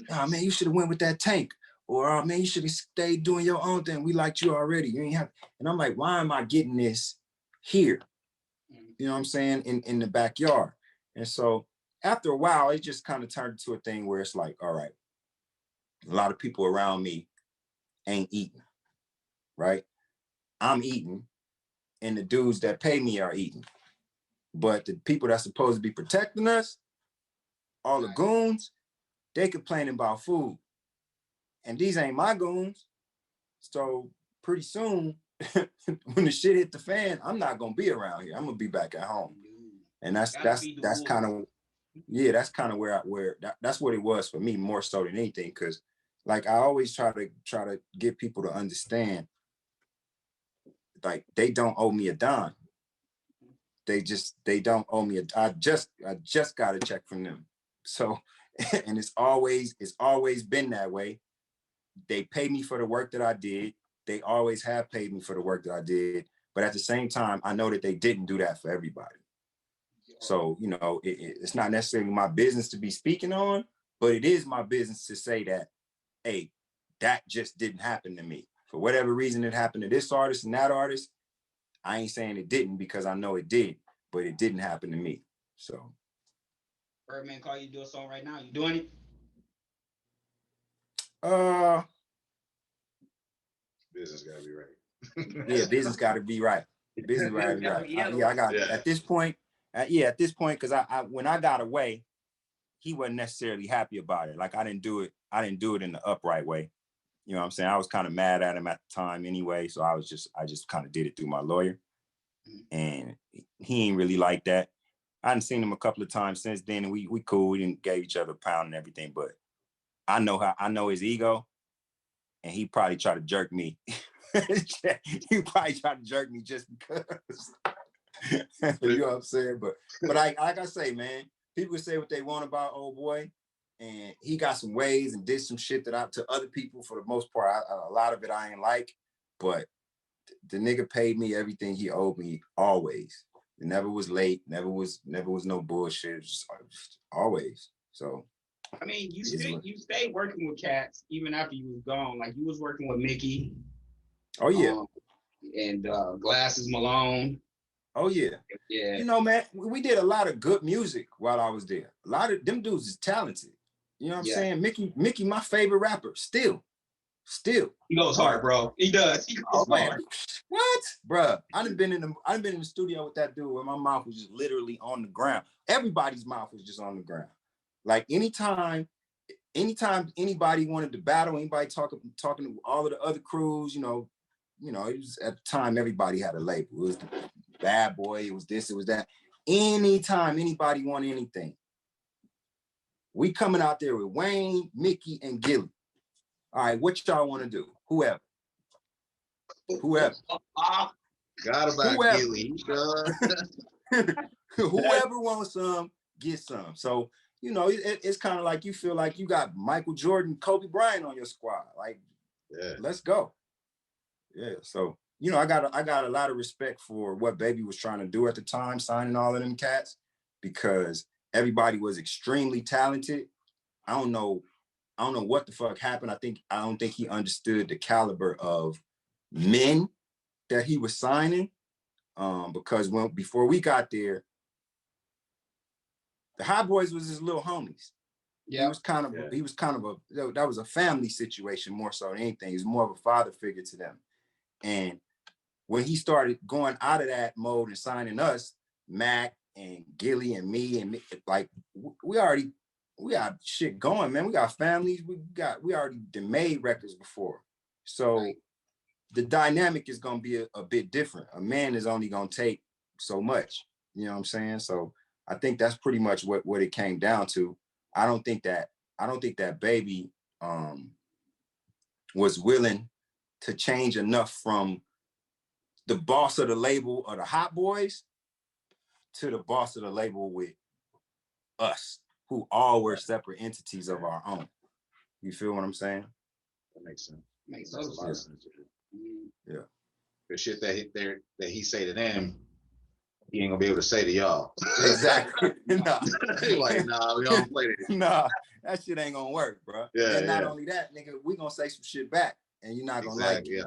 Oh, man, you should have went with that Tank. Or, oh, man, you should have stayed doing your own thing. We liked you already. You ain't have. And I'm like, why am I getting this here? You know what I'm saying? In the backyard. And so after a while, it just kind of turned into a thing where it's like, all right, a lot of people around me ain't eating, right? I'm eating, and the dudes that pay me are eating. But the people that's supposed to be protecting us, all the goons, they complaining about food. And these ain't my goons. So pretty soon, when the shit hit the fan, I'm not gonna be around here. I'm gonna be back at home. And that's kind of, yeah, that's kind of that's what it was for me, more so than anything. Cause like I always try to get people to understand, like they don't owe me a dime. They don't owe me I just got a check from them. So, and it's always been that way. They pay me for the work that I did. They always have paid me for the work that I did. But at the same time, I know that they didn't do that for everybody. So, you know, it's not necessarily my business to be speaking on, but it is my business to say that, hey, that just didn't happen to me. For whatever reason it happened to this artist and that artist, I ain't saying it didn't because I know it did, but it didn't happen to me. So. Birdman call you do a song right now. You doing it? Business gotta be right. Yeah, business gotta be right. Business gotta be right. I got at this point, because I when I got away, he wasn't necessarily happy about it. Like I didn't do it in the upright way. You know what I'm saying? I was kind of mad at him at the time anyway. So I just kind of did it through my lawyer. And he ain't really like that. I hadn't seen him a couple of times since then, and we cool. We didn't gave each other a pound and everything, but I know his ego, and he probably tried to jerk me. He probably tried to jerk me just because. You know what I'm saying? But like I say, man, people say what they want about old boy, and he got some ways and did some shit that to other people, for the most part, a lot of it I ain't like, but the nigga paid me everything he owed me always. It never was late, never was no bullshit, just always. So I mean, you stayed working with cats even after you was gone. Like you was working with Mickey. Oh yeah. And Glasses Malone. Oh yeah. Yeah. You know, man, we did a lot of good music while I was there. A lot of them dudes is talented. You know what I'm saying? Mickey, my favorite rapper, still. He goes hard, bro. He does. He goes hard. What? Bruh, I've been in the studio with that dude where my mouth was just literally on the ground. Everybody's mouth was just on the ground. Like anytime anybody wanted to battle, anybody talking to all of the other crews, you know, it was at the time everybody had a label. It was the Bad Boy, it was this, it was that. Anytime anybody wanted anything, we coming out there with Wayne, Mickey, and Gilly. All right, what y'all want to do? Whoever. Got about Gilly. Whoever wants some, get some. So, you know, it's kind of like you feel like you got Michael Jordan, Kobe Bryant on your squad. Like, let's go. Yeah. So, you know, I got a lot of respect for what Baby was trying to do at the time, signing all of them cats, because everybody was extremely talented. I don't know what the fuck happened. I don't think he understood the caliber of men that he was signing. Because before we got there, the Hot Boys was his little homies. Yeah. He was kind of that was a family situation more so than anything. He was more of a father figure to them. And when he started going out of that mode and signing us, Mac and Gilly and me, like we got shit going, man. We got families. We already made records before. So the dynamic is going to be a bit different. A man is only going to take so much, you know what I'm saying? So I think that's pretty much what it came down to. I don't think that Baby was willing to change enough from the boss of the label of the Hot Boys to the boss of the label with us, who all were separate entities of our own. You feel what I'm saying? That makes sense. Makes a lot of sense. Yeah. The shit that he say to them, he ain't gonna be able to say to y'all. Exactly. Nah. Like, nah, we don't play this. Nah, that shit ain't gonna work, bro. Yeah. And not only that, nigga, we gonna say some shit back, and you're not gonna like it.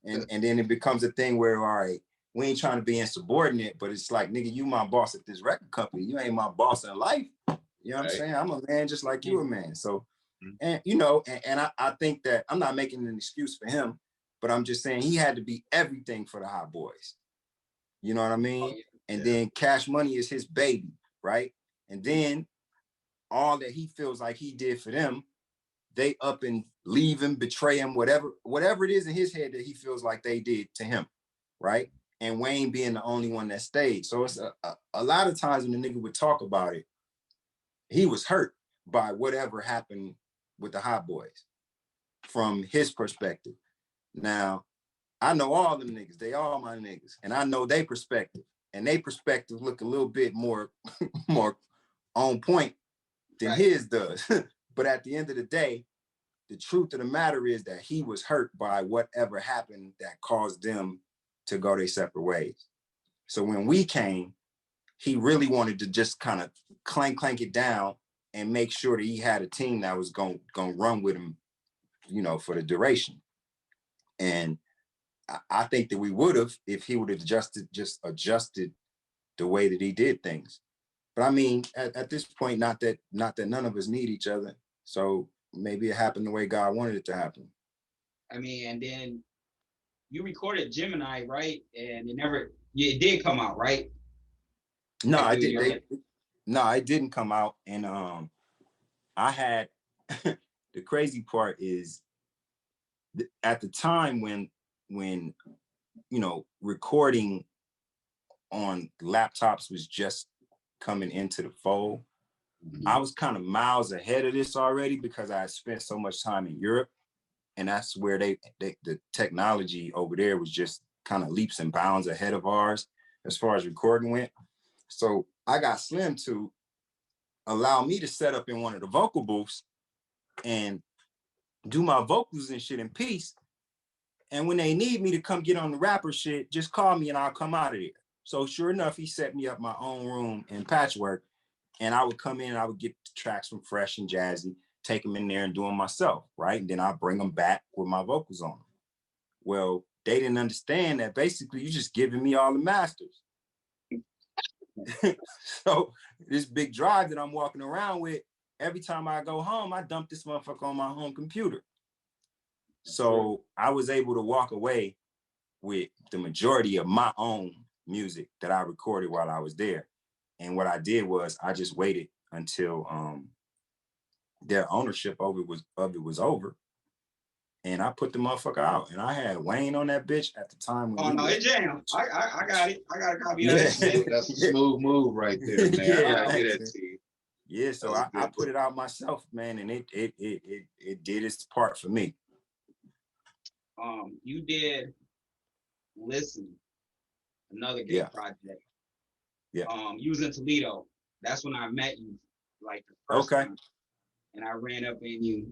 Yeah. And then it becomes a thing where, all right, we ain't trying to be insubordinate, but it's like, nigga, you my boss at this record company. You ain't my boss in life. You know what I'm saying? I'm a man just like you a man. So, and you know, and I think that I'm not making an excuse for him, but I'm just saying he had to be everything for the Hot Boys. You know what I mean? And then Cash Money is his baby, right? And then all that he feels like he did for them, they up and leave him, betray him, whatever it is in his head that he feels like they did to him, right? And Wayne being the only one that stayed. So it's a lot of times when the nigga would talk about it, he was hurt by whatever happened with the Hot Boys from his perspective. Now, I know all them niggas. They all my niggas. And I know their perspective. And their perspective look a little bit more on point than his does. But at the end of the day, the truth of the matter is that he was hurt by whatever happened that caused them to go their separate ways. So when we came, he really wanted to just kind of clank it down and make sure that he had a team that was going to run with him, you know, for the duration. And I think that we would have if he would have adjusted the way that he did things. But I mean, at this point, not that none of us need each other. So maybe it happened the way God wanted it to happen. I mean, and then you recorded Gemini, right? And it did come out, right? No, I did. No, it didn't come out. And I had the crazy part is at the time when you know, recording on laptops was just coming into the fold. I was kind of miles ahead of this already because I had spent so much time in Europe, and that's where the technology over there was just kind of leaps and bounds ahead of ours as far as recording went. So I got Slim to allow me to set up in one of the vocal booths and do my vocals and shit in peace. And when they need me to come get on the rapper shit, just call me and I'll come out of there. So sure enough, he set me up my own room in Patchwork, and I would come in and I would get tracks from Fresh and Jazzy, take them in there and do them myself, right? And then I bring them back with my vocals on them. Well, they didn't understand that basically you just giving me all the masters. So this big drive that I'm walking around with, every time I go home, I dump this motherfucker on my home computer. So I was able to walk away with the majority of my own music that I recorded while I was there. And what I did was I just waited until their ownership of it was over. And I put the motherfucker out. And I had Wayne on that bitch at the time. Oh, no, it jammed. I got it. I got a copy of it. That's a smooth move right there, man. Yeah, I get that to you. Yeah, so I put it out myself, man, and it did its part for me. You did Listen, another gay project. Yeah. You was in Toledo. That's when I met you, like the first time. And I ran up in you,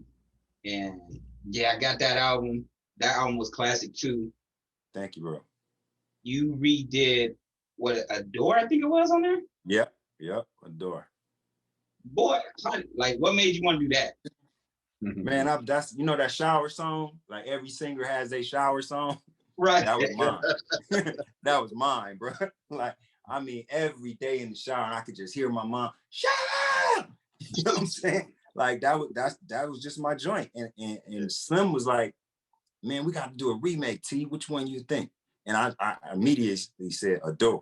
and yeah, I got that album. That album was classic too. Thank you, bro. You redid what, Adore, I think it was on there? Yep, Adore. Boy, what made you want to do that? Man, that's that shower song. Like every singer has a shower song. Right. That was mine. That was mine, bro. Like, I mean, every day in the shower, I could just hear my mom, shut up! You know what I'm saying? Like that was just my joint. And Slim was like, man, we got to do a remake, T. Which one you think? And I immediately said Adore.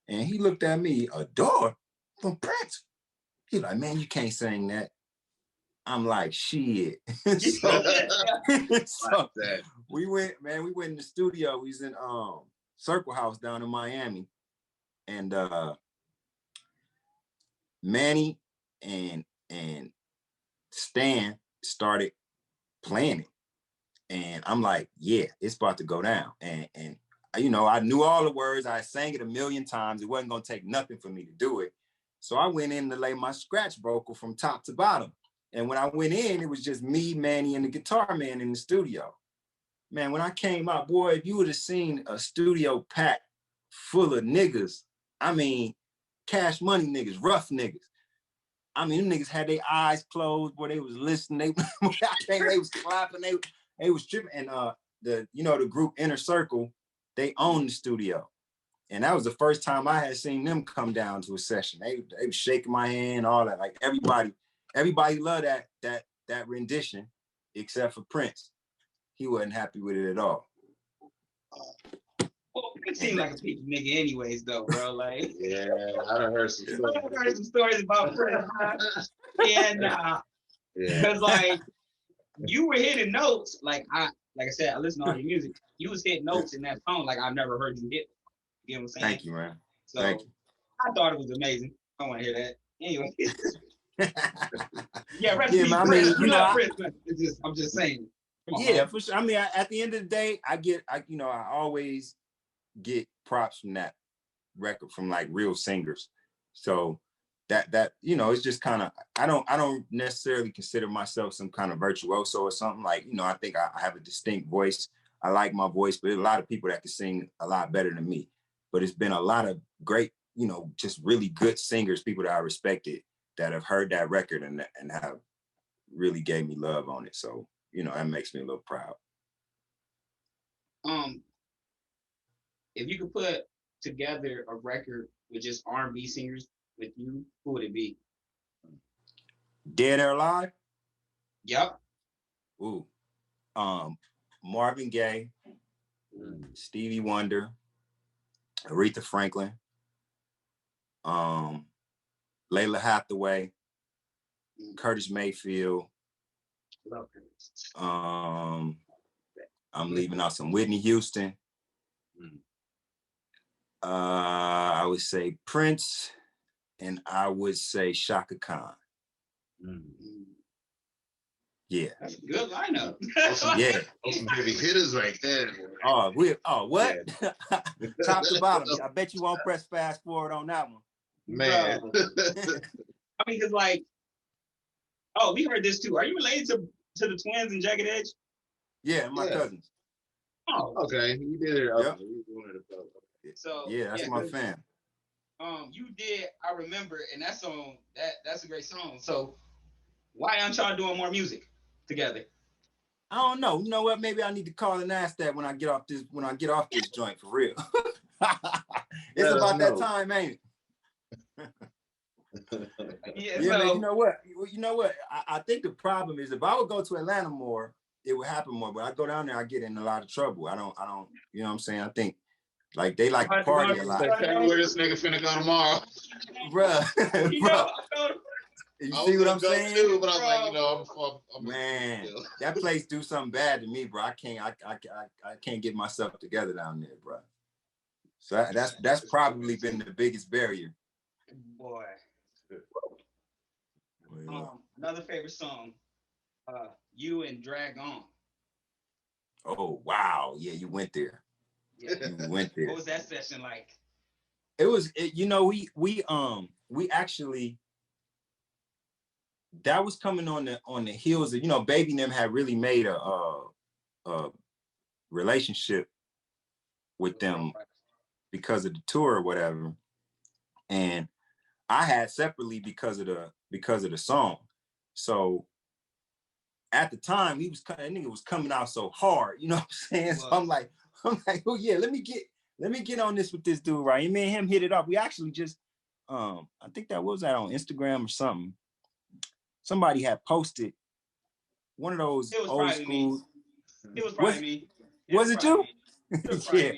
And he looked at me, Adore? From Prince? He's like, man, you can't sing that. I'm like, shit. So we went in the studio. We was in Circle House down in Miami. And Manny and Stan started playing it. And I'm like, yeah, it's about to go down. And I knew all the words. I sang it a million times. It wasn't gonna take nothing for me to do it. So I went in to lay my scratch vocal from top to bottom. And when I went in, it was just me, Manny, and the guitar man in the studio. Man, when I came out, boy, if you would have seen a studio packed full of niggas, I mean, Cash Money niggas, rough niggas. I mean, them niggas had their eyes closed, boy, they was listening. They was clapping, they was tripping. And the group Inner Circle, they owned the studio. And that was the first time I had seen them come down to a session. They was shaking my hand, all that. Like everybody loved that rendition, except for Prince. He wasn't happy with it at all. Well, it seemed like a piece of nigga anyways, though, bro. Like, yeah, I done heard some stories. I heard some stories about Prince. And because like you were hitting notes, like I said, I listen to all your music. You was hitting notes in that song like I've never heard you hit. You know what I'm saying? Thank you, man. So Thank you. I thought it was amazing. I don't want to hear that. Anyway. Yeah, rest in peace, Prince. I'm just saying. Yeah, for sure. I mean, at the end of the day, I always get props from that record from like real singers. So that it's just kind of, I don't necessarily consider myself some kind of virtuoso or something. Like, I think I have a distinct voice. I like my voice, but there's a lot of people that can sing a lot better than me. But it's been a lot of great, just really good singers, people that I respected, that have heard that record and have really gave me love on it. So, that makes me a little proud. If you could put together a record with just R&B singers with you, who would it be? Dead or Alive? Yep. Ooh. Marvin Gaye, Stevie Wonder, Aretha Franklin, Layla Hathaway, Curtis Mayfield. Love Curtis. I'm leaving out some Whitney Houston. I would say Prince, and I would say Shaka Khan. Yeah. That's a good lineup. Yeah. Those some heavy hitters right there. What? Yeah. Top to bottom. I bet you won't press fast forward on that one. Man. I mean, cause like, oh, we heard this too. Are you related to the twins in Jagged Edge? Yeah, my cousins. Oh, okay. You did it. Yep. So yeah, that's my fam. You did. I remember, and that song. That's a great song. So, why aren't y'all doing more music together? I don't know. You know what? Maybe I need to call and ask that when I get off this joint for real. It's about that time, ain't it? Yeah, man. You know what? I think the problem is if I would go to Atlanta more, it would happen more. But I go down there, I get in a lot of trouble. I don't. You know what I'm saying? I think like they like to party a lot. Where this nigga finna go tomorrow, bruh? You see what I'm saying? Too, but I was like, I'm man, that place do something bad to me, bro. I can't get myself together down there, bro. So that's probably been the biggest barrier. Boy. Another favorite song, You and Drag On. Oh wow, yeah, you went there. Yeah. You went there. What was that session like? We actually. That was coming on the heels of, Baby and them had really made a relationship with them because of the tour or whatever, and I had separately because of the song. So at the time, that nigga was coming out so hard, you know what I'm saying? So I'm like, oh yeah, let me get on this with this dude, right? Me and him hit it off. We actually just, I think that was on Instagram or something. Somebody had posted one of those old school. It was probably me. Was it you? Yeah.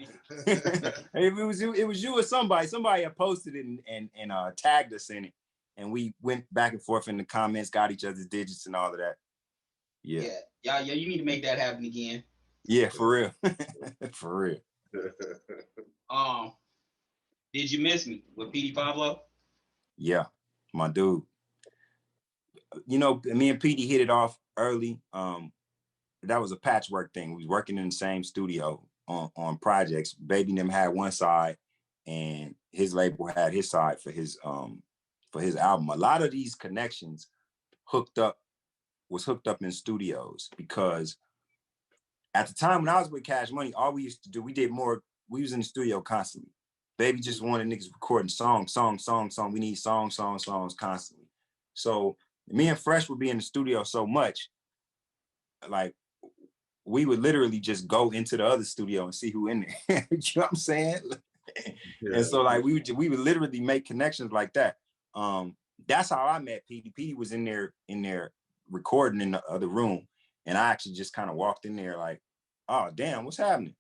It was you or somebody. Somebody had posted it and tagged us in it, and we went back and forth in the comments, got each other's digits and all of that. Yeah. You need to make that happen again. Yeah, for real. For real. Did you miss me with PD Pablo? Yeah, my dude. Me and PD hit it off early. That was a patchwork thing. We was working in the same studio on projects. Baby and them had one side, and his label had his side for his album. A lot of these connections was hooked up in studios because at the time when I was with Cash Money, all we used to do, we was in the studio constantly. Baby just wanted niggas recording song. We need songs constantly. So me and Fresh would be in the studio so much, like we would literally just go into the other studio and see who in there. You know what I'm saying? Yeah. And so like we would literally make connections like that. That's how I met PD. PD was in there recording in the other room, and I actually just kind of walked in there like, oh damn, what's happening?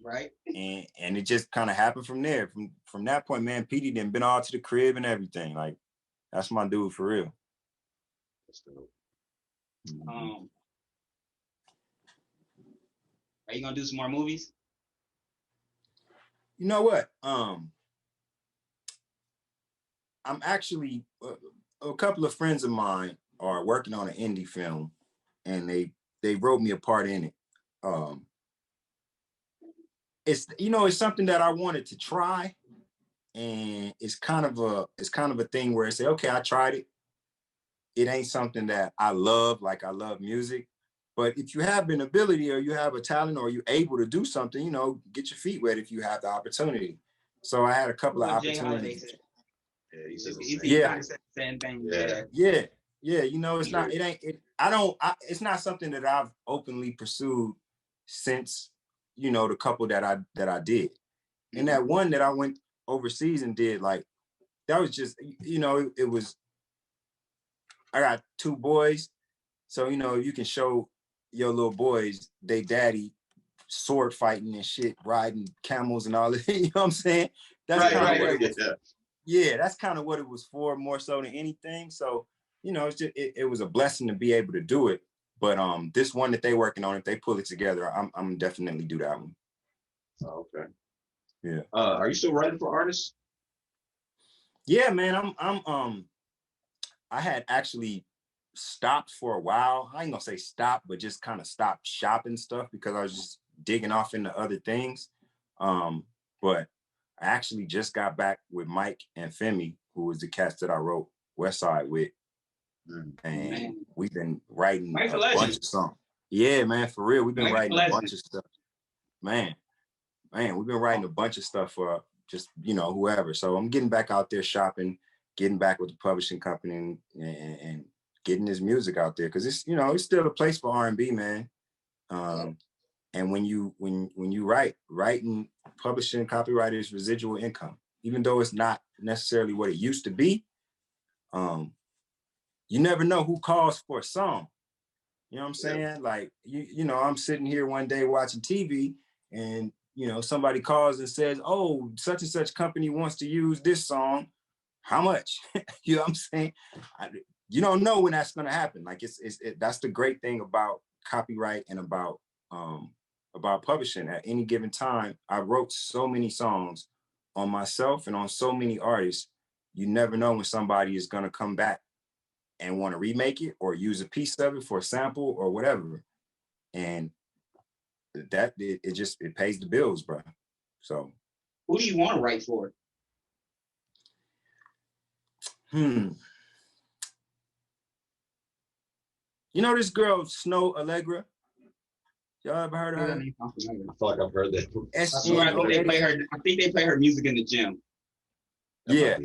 Right. And it just kind of happened from there. From that point, man, PD done been all to the crib and everything. Like, that's my dude for real. That's dope. Are you gonna do some more movies? You know what? I'm actually a couple of friends of mine are working on an indie film, and they wrote me a part in it. It's something that I wanted to try, and it's kind of a thing where I say, okay, I tried it. It ain't something that I love, like I love music. But if you have an ability or you have a talent or you're able to do something, get your feet wet if you have the opportunity. So I had a couple of opportunities. Yeah. It's not something that I've openly pursued since, the couple that I did. And that one that I went overseas and did, like, that was just, it was, I got 2 boys. So, you can show your little boys, they daddy sword fighting and shit, riding camels and all that. You know what I'm saying? That's kind of what it was. Yeah, that's kind of what it was for, more so than anything. So, it's just it was a blessing to be able to do it. But this one that they working on, if they pull it together, I'm definitely do that one. Oh, okay. Yeah. Are you still writing for artists? Yeah, man. I had actually stopped for a while. I ain't gonna say stop, but just kind of stopped shopping stuff because I was just digging off into other things. But I actually just got back with Mike and Femi, who was the cast that I wrote West Side with. And we've been writing Mike's a bunch of songs. Yeah, man, for real. We've been writing a bunch of stuff. Man, we've been writing a bunch of stuff for just, whoever. So I'm getting back out there shopping, getting back with the publishing company and getting this music out there. Cause it's, it's still a place for R&B, man. And when you writing, publishing, copyright is residual income, even though it's not necessarily what it used to be. You never know who calls for a song. You know what I'm saying? Yeah. Like, I'm sitting here one day watching TV and, somebody calls and says, oh, such and such company wants to use this song. How much? You know what I'm saying? You don't know when that's going to happen. Like that's the great thing about copyright and about publishing. At any given time, I wrote so many songs on myself and on so many artists. You never know when somebody is going to come back and want to remake it or use a piece of it for a sample or whatever. And that it pays the bills, bro. So who do you want to write for? This girl, Snow Allegra? Y'all ever heard of her? I feel like I've heard that. I think they play her music in the gym. Yeah.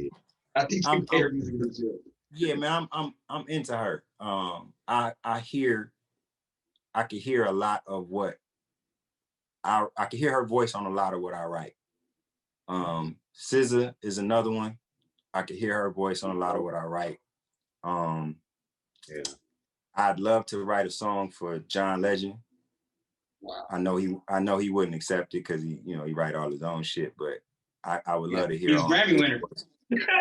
I think they play her music in the gym. Yeah, man, I'm into her. I could hear a lot of what I could hear her voice on a lot of what I write. SZA is another one. I could hear her voice on a lot of what I write. I'd love to write a song for John Legend. Wow. I know he wouldn't accept it because he write all his own shit, but I would love to hear. He's Grammy winner.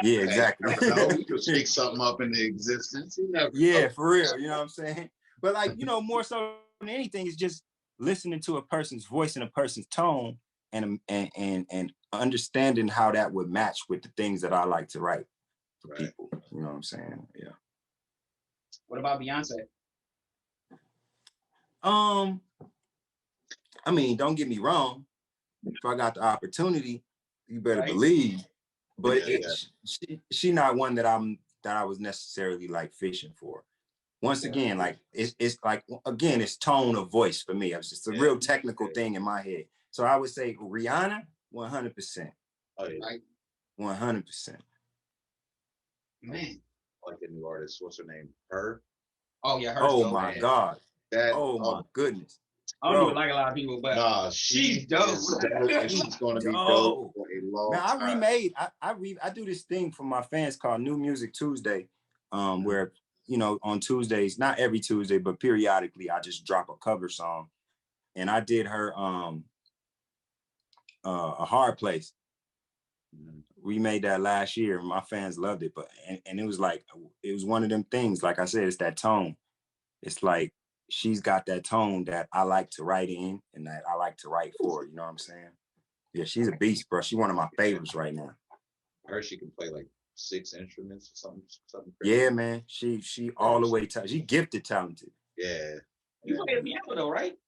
Yeah, exactly. We could speak something up into existence. For real. You know what I'm saying? But like, more so than anything is just listening to a person's voice and a person's tone and understanding how that would match with the things that I like to write for people. You know what I'm saying? Yeah. What about Beyonce? I mean, don't get me wrong. If I got the opportunity, you better believe. But she not one that I was necessarily like fishing for. Once again, like it's like again, it's tone of voice for me. It's just a real technical thing in my head. So I would say Rihanna, 100%. Oh yeah, 100%. Man, like a new artist. What's her name? Her. Oh yeah, her. Oh my God. My goodness. I don't even like a lot of people, but she's dope. She's gonna be dope for a long time. I do this thing for my fans called New Music Tuesday, where on Tuesdays, not every Tuesday, but periodically, I just drop a cover song, and I did her A Hard Place. We made that last year, and my fans loved it, and it was like it was one of them things. Like I said, it's that tone. It's like she's got that tone that I like to write in and that I like to write for. You know what I'm saying? Yeah, she's a beast, bro. She's one of my favorites right now. I heard she can play like 6 instruments or something crazy. Yeah, man. She all the way talented. She gifted talented. Yeah. You play the piano though, right?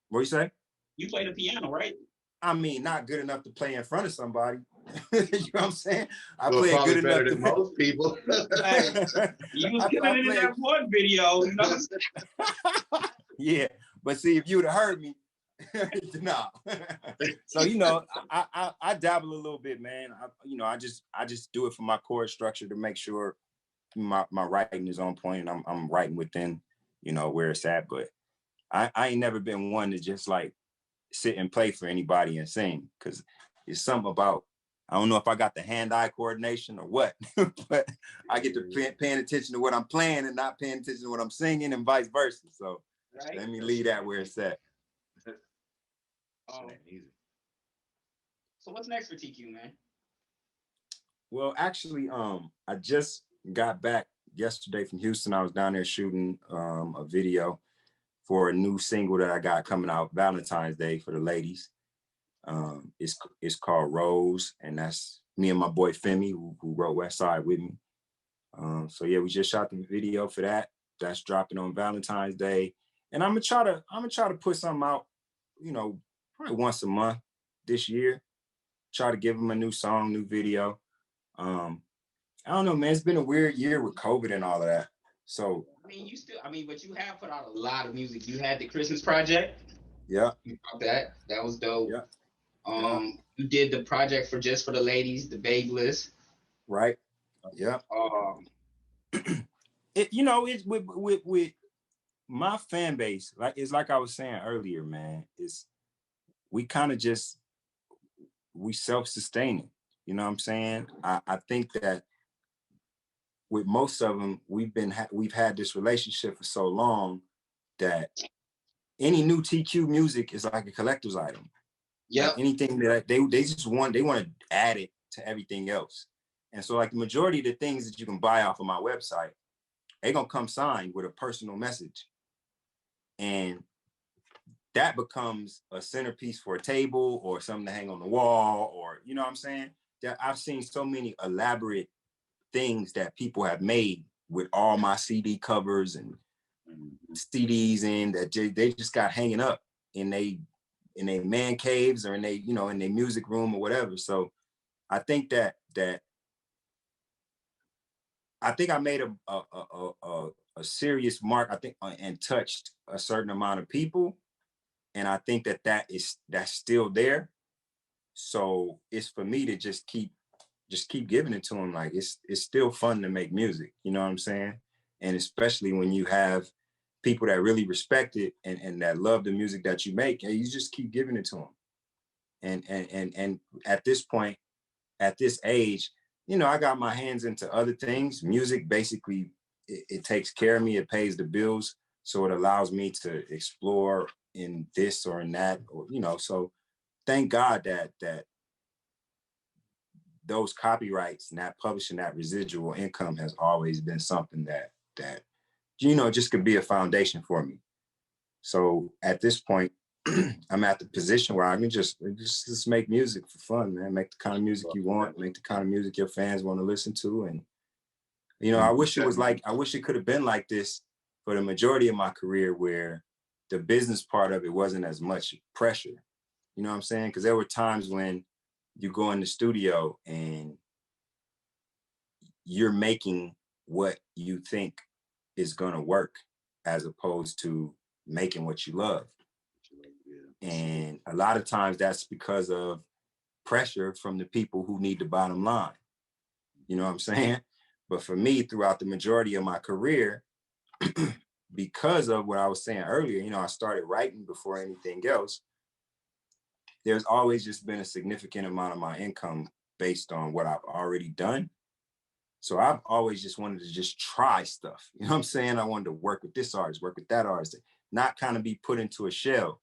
What you say? You play the piano, right? I mean, not good enough to play in front of somebody. You know what I'm saying? I play good enough better than most people. You was killing it in that one video, you know. Yeah, but see, if you would have heard me, nah. So I dabble a little bit, man. I just do it for my chord structure to make sure my writing is on point and I'm writing within where it's at. But I ain't never been one to just like sit and play for anybody and sing, because it's something about, I don't know if I got the hand-eye coordination or what, but I get to paying attention to what I'm playing and not paying attention to what I'm singing and vice versa. So let me leave that where it's at. So what's next for TQ, man? Well, actually, I just got back yesterday from Houston. I was down there shooting a video for a new single that I got coming out Valentine's Day for the ladies. It's called Rose, and that's me and my boy Femi, who wrote West Side with me. So yeah, we just shot the video for that. that's dropping on Valentine's Day. And I'm gonna try to put something out, you know, probably once a month this year. Try to give them a new song, new video. I don't know, man. It's been a weird year with COVID and all of that. So but you have put out a lot of music. You had the Christmas project. Yeah. That was dope. Yeah. You did the project for Just for the Ladies, the Babe List. Right. Yeah. It's with my fan base, like it's like I was saying earlier, man. We kind of just we self-sustaining. You know what I'm saying? I think that with most of them, we've had this relationship for so long that any new TQ music is like a collector's item. Yeah. Like anything that they want to add it to everything else. And so like the majority of the things that you can buy off of my website, they're gonna come signed with a personal message. And that becomes a centerpiece for a table or something to hang on the wall, or you know what I'm saying? That I've seen so many elaborate things that people have made with all my CD covers and CDs in that they just got hanging up in they man caves or in their music room or whatever. So I think that I made a serious mark, I think, and touched a certain amount of people. And I think that's still there. So it's for me to just keep giving it to them. Like it's still fun to make music. You know what I'm saying? And especially when you have people that really respect it and that love the music that you make, you just keep giving it to them. And at this point, at this age, I got my hands into other things. Music basically, it takes care of me. It pays the bills. So it allows me to explore in this or in that, or, so thank God that those copyrights and that publishing, that residual income has always been something that just could be a foundation for me. So at this point, I'm at the position where I can just make music for fun, man. Make the kind of music you want, make the kind of music your fans want to listen to. And, I wish it could have been like this for the majority of my career, where the business part of it wasn't as much pressure. You know what I'm saying? Because there were times when you go in the studio and you're making what you think is going to work as opposed to making what you love. And a lot of times that's because of pressure from the people who need the bottom line. You know what I'm saying? But for me, throughout the majority of my career, because of what I was saying earlier, I started writing before anything else. There's always just been a significant amount of my income based on what I've already done. So I've always just wanted to just try stuff. You know what I'm saying? I wanted to work with this artist, work with that artist, not kind of be put into a shell.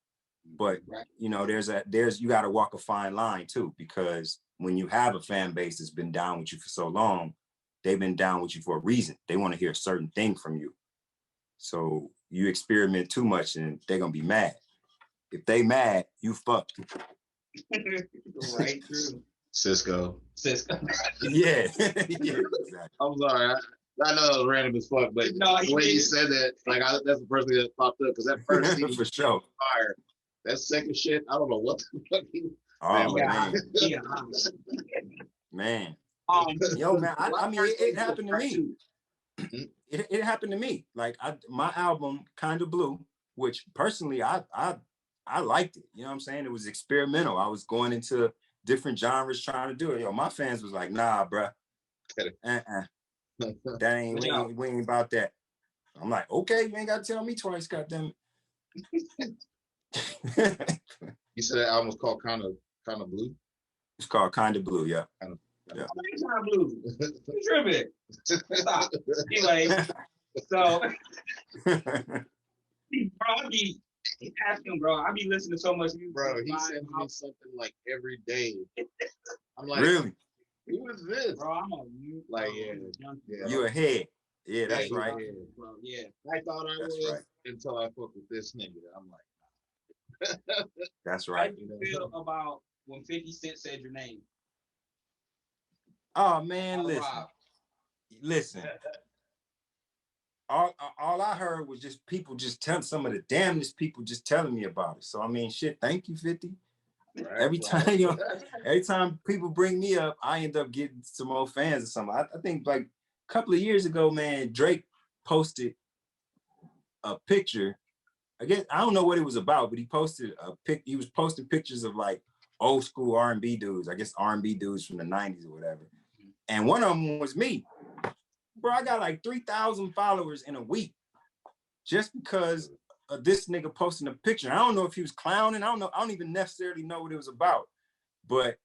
But, you got to walk a fine line too, because when you have a fan base that's been down with you for so long, they've been down with you for a reason. They want to hear a certain thing from you. So you experiment too much and they're going to be mad. If they mad, you fucked. Right, true. Cisco. Yeah. Yeah, exactly. I'm sorry. I know it was random as fuck, but the way you said that, that's the first thing that popped up, because that first CD for sure. Fire. That second shit, I don't know what the fuck. Man. Man. Yo, man, I mean, it happened to me. It happened to me. Like my album, Kinda Blue, which personally I liked it. You know what I'm saying? It was experimental. I was going into different genres trying to do it. Yo, my fans was like, nah, bruh. That ain't we ain't about that. I'm like, okay, you ain't gotta tell me twice, goddamn it. You said that album was called Kinda Blue? It's called Kinda Blue, yeah. Kinda Blue. You tripping. Stop. Anyway, so bro, I be asking, bro. I be listening to so much music. Bro, he sends me something like every day. I'm like, really? Who is this? Bro, I'm You ahead. Yeah, that's right. Bro, yeah. I thought I was right. until I fucked with this nigga. I'm like, that's right. How do you feel about when 50 Cent said your name? Oh man, listen. all I heard was just people just telling some of the damnedest people just telling me about it. So I mean, shit, thank you, 50. Right, every time, you know, every time people bring me up, I end up getting some more fans or something. I think like a couple of years ago, man, Drake posted a picture. I guess I don't know what it was about, but he posted a pic. He was posting pictures of like old school R&B dudes. I guess R&B dudes from the 90s or whatever. And one of them was me. Bro, I got like 3,000 followers in a week just because of this nigga posting a picture. I don't know if he was clowning. I don't know. I don't even necessarily know what it was about. But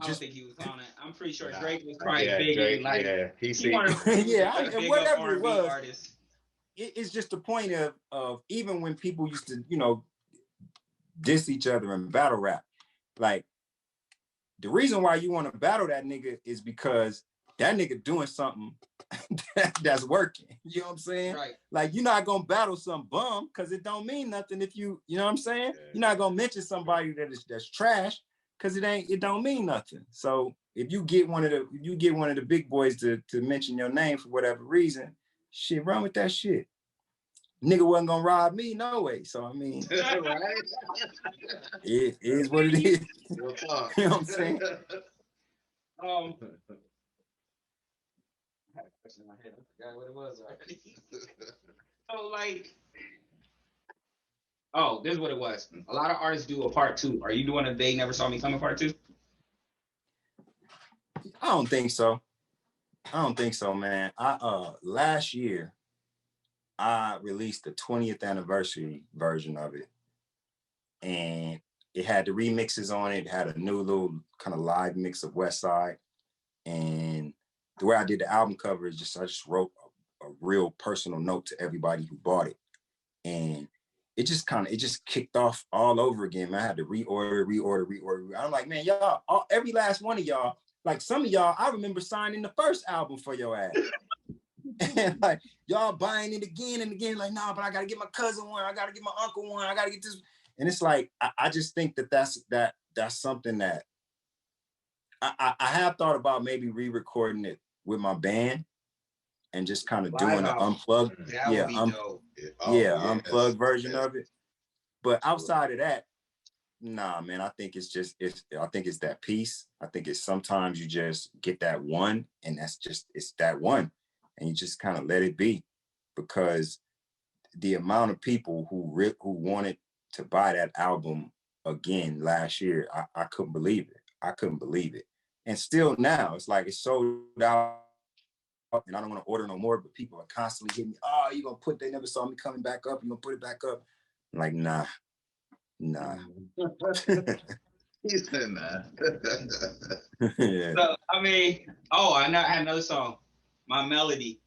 I don't think he was clowning. I'm pretty sure Drake was probably big. Like, he wanted whatever it was. Artist. It's just the point of even when people used to, you know, diss each other in battle rap. Like, the reason why you want to battle that nigga is because that nigga doing something that's working. You know what I'm saying? Right. Like, you're not gonna battle some bum because it don't mean nothing if you know what I'm saying? Yeah. You're not gonna mention somebody that's trash because it don't mean nothing. So if you get one of the big boys to mention your name for whatever reason, shit, run with that shit. Nigga wasn't gonna rob me, no way. So I mean, right? It is what it is. You know what I'm saying? I had a question in my head. I forgot what it was already. So like, oh, this is what it was. A lot of artists do a part 2. Are you doing a They Never Saw Me Coming part 2? I don't think so. Man. Last year I released the 20th anniversary version of it, and it had the remixes on it. It had a new little kind of live mix of West Side, and the way I did the album cover is I just wrote a real personal note to everybody who bought it, and it just kicked off all over again. Man, I had to reorder. I'm like, man, y'all, every last one of y'all, like some of y'all, I remember signing the first album for your ass. And like y'all buying it again and again, like, nah, but I gotta get my cousin one, I gotta get my uncle one, I gotta get this. And it's like, I just think that's something that I have thought about maybe re-recording it with my band and just kind of doing an unplugged, unplugged version of it. But outside of that, nah, man, I think it's that piece. I think it's sometimes you just get that one, and it's that one, and you just kind of let it be, because the amount of people who wanted to buy that album again last year, I couldn't believe it. And still now, it's like it's sold out, and I don't want to order no more, but people are constantly hitting me, oh, you gonna put They Never Saw Me Coming back up, you gonna put it back up? I'm like, nah. He said nah. Yeah. So I mean, I had another song, My Melody.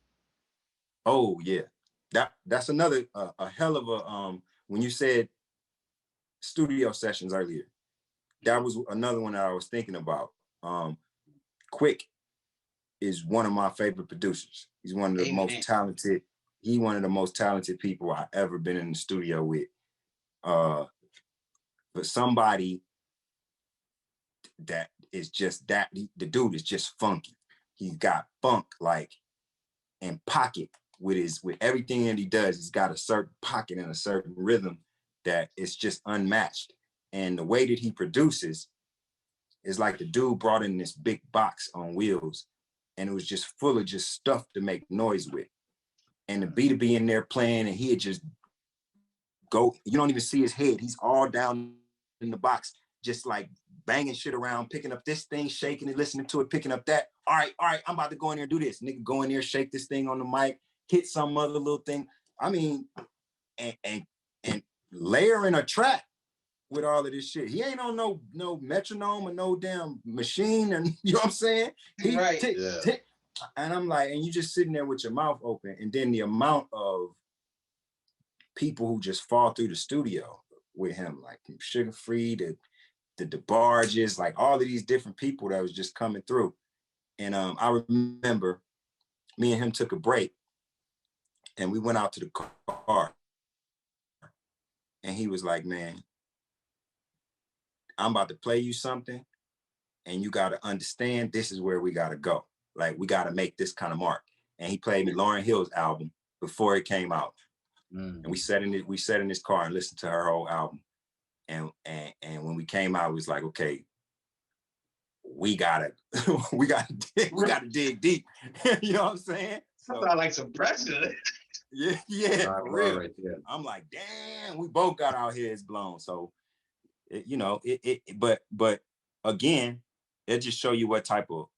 Oh yeah, that's another a hell of a when you said studio sessions earlier, that was another one that I was thinking about. Quick is one of my favorite producers. He's one of the most talented. He's one of the most talented people I've ever been in the studio with. But somebody that is just that, the dude is just funky. He's got funk like and pocket with everything that he does. He's got a certain pocket and a certain rhythm that is just unmatched. And the way that he produces is like the dude brought in this big box on wheels, and it was just full of just stuff to make noise with. And the beat would be in there playing, and he'd just go, you don't even see his head. He's all down in the box, just like banging shit around, picking up this thing, shaking it, listening to it, picking up that. All right, I'm about to go in there and do this. Nigga go in there, shake this thing on the mic, hit some other little thing. I mean, and layering a track with all of this shit. He ain't on no metronome or no damn machine, and you know what I'm saying? He right. Tick. And I'm like, and you just sitting there with your mouth open, and then the amount of people who just fall through the studio with him, like from Sugar Free to the DeBarges, like all of these different people that was just coming through. And I remember me and him took a break, and we went out to the car, and he was like, man, I'm about to play you something, and you got to understand this is where we got to go. Like, we got to make this kind of mark. and he played me Lauryn Hill's album before it came out. And we sat in this car and listened to her whole album. And when we came out, it was like, okay, we gotta dig deep. You know what I'm saying? So, I thought like some pressure. Yeah, for real. Right, yeah. I'm like, damn, we both got our heads blown. So, but again, it just show you what type of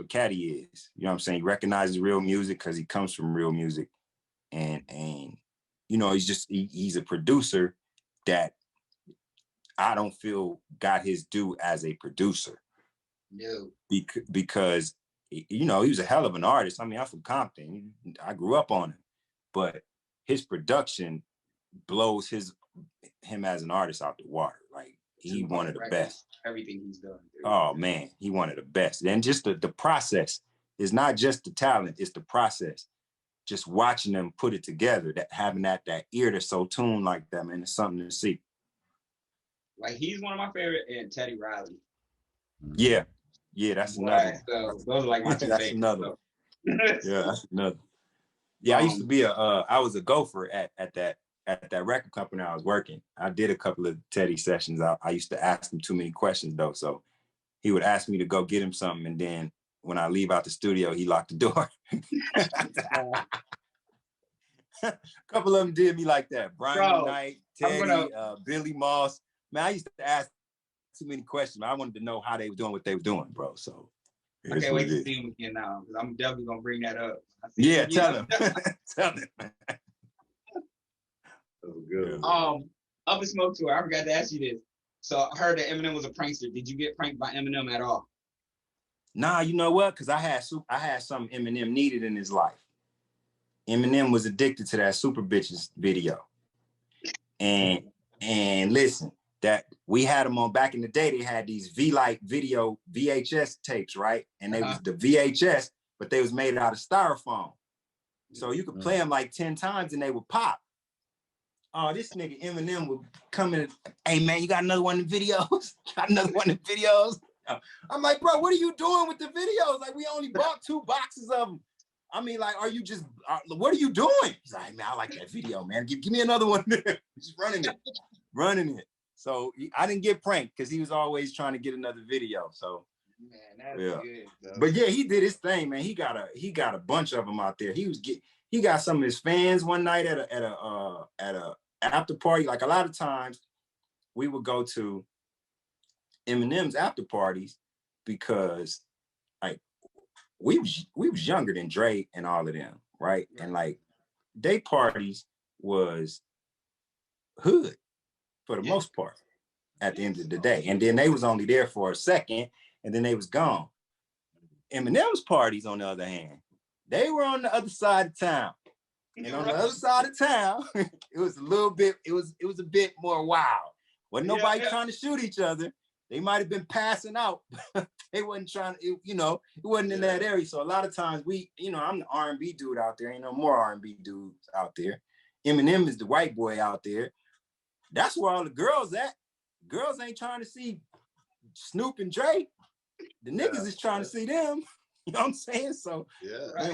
cat he is. You know what I'm saying? He recognizes real music because he comes from real music, and he's a producer that I don't feel got his due as a producer. No. Because he was a hell of an artist. I mean, I'm from Compton. I grew up on him, but his production blows him as an artist out the water. Like, he one of the best. Everything he's done. Oh man, he one of the best. And just the process is not just the talent; it's the process. Just watching them put it together, that having that ear that's so tuned like that, man, it's something to see. Like, he's one of my favorite, and Teddy Riley. Yeah, that's another. So those are like my two that's favorites. Another. Yeah, that's another. Yeah, I used to be I was a gopher at that record company I was working. I did a couple of Teddy sessions. I used to ask him too many questions though, so he would ask me to go get him something, and then when I leave out the studio, he locked the door. A couple of them did me like that. Brian Knight, Teddy, Billy Moss. Man, I used to ask too many questions. I wanted to know how they were doing what they were doing, bro. So I can't wait to see him again now, because I'm definitely gonna bring that up. Yeah, tell him. Tell him. That was good. Up in Smoke Tour, I forgot to ask you this. So I heard that Eminem was a prankster. Did you get pranked by Eminem at all? Nah, you know what? Because I had something Eminem needed in his life. Eminem was addicted to that Super Bitches video. And listen, that we had them on back in the day. They had these V-Lite video VHS tapes, right? And they was the VHS, but they was made out of styrofoam. So you could play them like 10 times and they would pop. Oh, this nigga Eminem would come in, hey man, you got another one of the videos? Got another one of the videos? I'm like, bro, what are you doing with the videos? Like, we only bought 2 boxes of them. I mean, like, are you just, what are you doing? He's like, man, I like that video, man. Give me another one. Just running it. So I didn't get pranked because he was always trying to get another video. So, man, that's good. Though. But yeah, he did his thing, man. He got a bunch of them out there. He got some of his fans one night at a after party. Like, a lot of times we would go to Eminem's after parties because, like, we was younger than Dre and all of them, right? And like, they parties was hood for the most part at the end of the day. And then they was only there for a second and then they was gone. Eminem's parties, on the other hand, they were on the other side of town. And on the other side of town, it was a bit more wild. Wasn't nobody trying to shoot each other. They might have been passing out. They wasn't trying to, it wasn't in that area. So a lot of times I'm the R&B dude out there. Ain't no more R&B dudes out there. Eminem is the white boy out there. That's where all the girls at. Girls ain't trying to see Snoop and Dre. The niggas is trying to see them. You know what I'm saying? So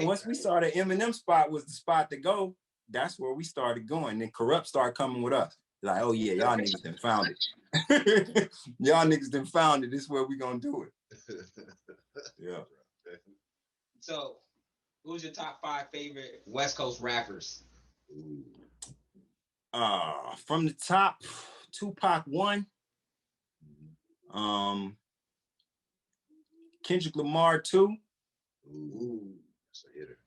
once we saw the Eminem spot was the spot to go, that's where we started going. Then Corrupt started coming with us. Like, oh yeah, y'all niggas done found it. Y'all niggas done found it. This is where we gonna do it. Yeah. So, who's your top 5 favorite West Coast rappers? From the top, Tupac 1. Kendrick Lamar 2. Ooh, that's a hitter.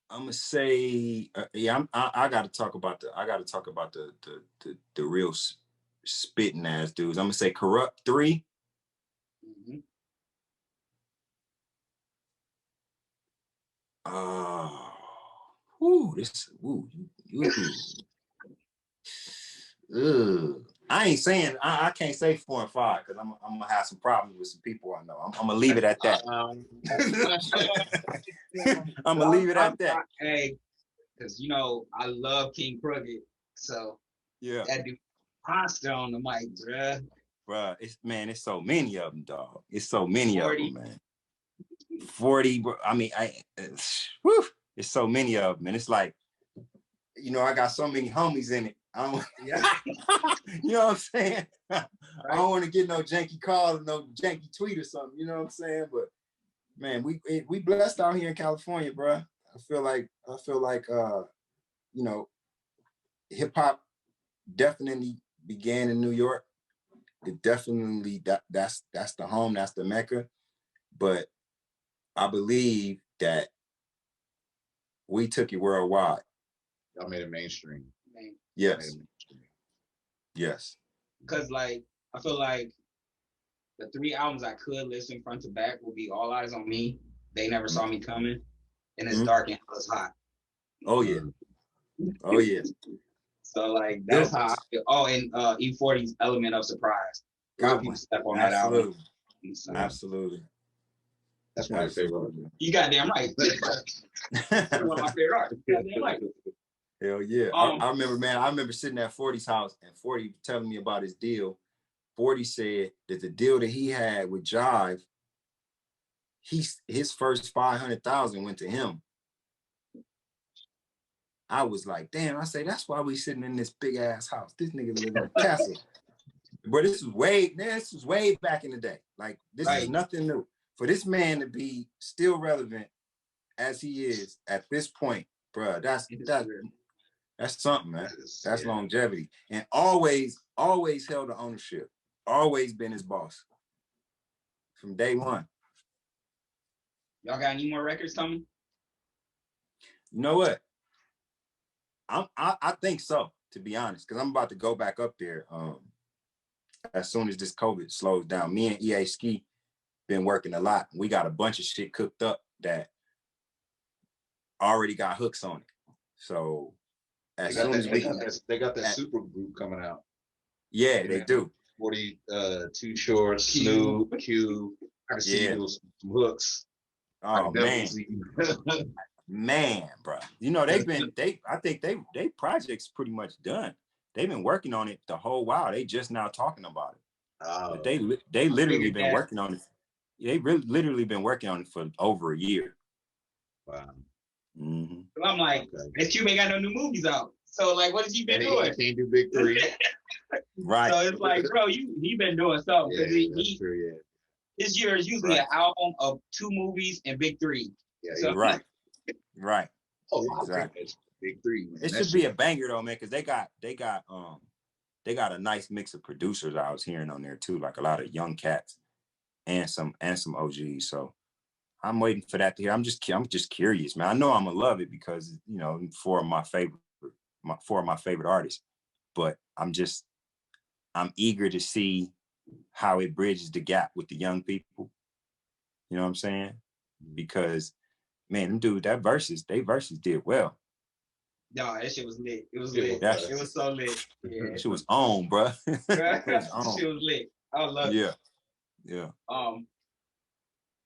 I'm gonna say, I gotta talk about the real spitting ass dudes. I'm gonna say Corrupt 3. I ain't saying I can't say 4 and 5 because I'm gonna have some problems with some people I know. I'm gonna leave it at that. I'm gonna leave it at that. Hey, because I love King Crooked, so that dude monster on the mic, bruh. Bruh, it's so many of them, dog. It's so many of them, man. 40. I mean, it's so many of them, and it's like, you know, I got so many homies in it. I don't, you know what I'm saying? I don't want to get no janky call or no janky tweet or something. You know what I'm saying? But man, we blessed out here in California, bro. I feel like you know, hip hop definitely began in New York. It definitely that's the home, that's the Mecca. But I believe that we took it worldwide. Y'all made it mainstream. Yes. Yes. Because like I feel like the 3 albums I could listen front to back will be All Eyes on Me, They Never Saw Me Coming, and It's Dark and It's Hot. Oh yeah. Oh yeah. So like that's how I feel. Oh, and E40's Element of Surprise. A lot of people step on that album. So, absolutely. That's my favorite. You goddamn right. One of my favorite artists. Goddamn right. Hell yeah. I remember, man, I remember sitting at 40's house and 40 telling me about his deal. 40 said that the deal that he had with Jive, his first 500,000 went to him. I was like, damn, I say, that's why we sitting in this big ass house. This nigga live in a castle. But this was way back in the day. Like, this is nothing new. For this man to be still relevant as he is at this point, bro, that's something, man. That's longevity. And always held the ownership. Always been his boss. From day one. Y'all got any more records coming? You know what? I think so, to be honest, because I'm about to go back up there as soon as this COVID slows down. Me and EA Ski been working a lot. We got a bunch of shit cooked up that already got hooks on it. So as soon as they got that super group coming out. Yeah, they do. 40 Too Short, Snoop, Q. I can see you doing some hooks. Oh man. Man, bro. You know, I think they project's pretty much done. They've been working on it the whole while. They just now talking about it. But they literally been working on it. They literally been working on it for over a year. Wow. Mm-hmm. So I'm like, this Q ain't got no new movies out. So like, what has he been doing? He can't do big three. Right. So it's like, bro, he been doing something. This year is usually an album of 2 movies and big 3. Yeah, so, right. Oh, exactly. Big 3. Man. It should be a banger though, man, because they got a nice mix of producers I was hearing on there too, like a lot of young cats and some OGs. So I'm waiting for that to hear. I'm just curious, man. I know I'm gonna love it because, you know, 4 of my favorite artists. But I'm eager to see how it bridges the gap with the young people. You know what I'm saying? Because man, them dude, they verses did well. No, that shit was lit. It was lit. It was so lit. Yeah. That shit was on, bro. Shit was lit. I love it. Yeah.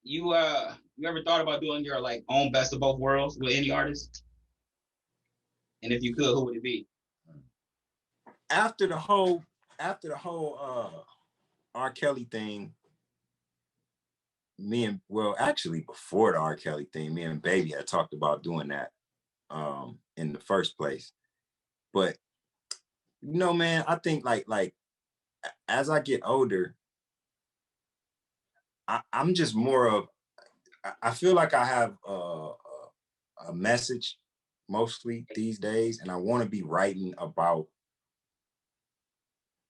You ever thought about doing your like own best of both worlds with any artist? And if you could, who would it be? After the whole R. Kelly thing, actually before the R. Kelly thing, me and Baby had talked about doing that in the first place. But you know, man, I think like as I get older, I'm just more of, I feel like I have a message mostly these days, and I want to be writing about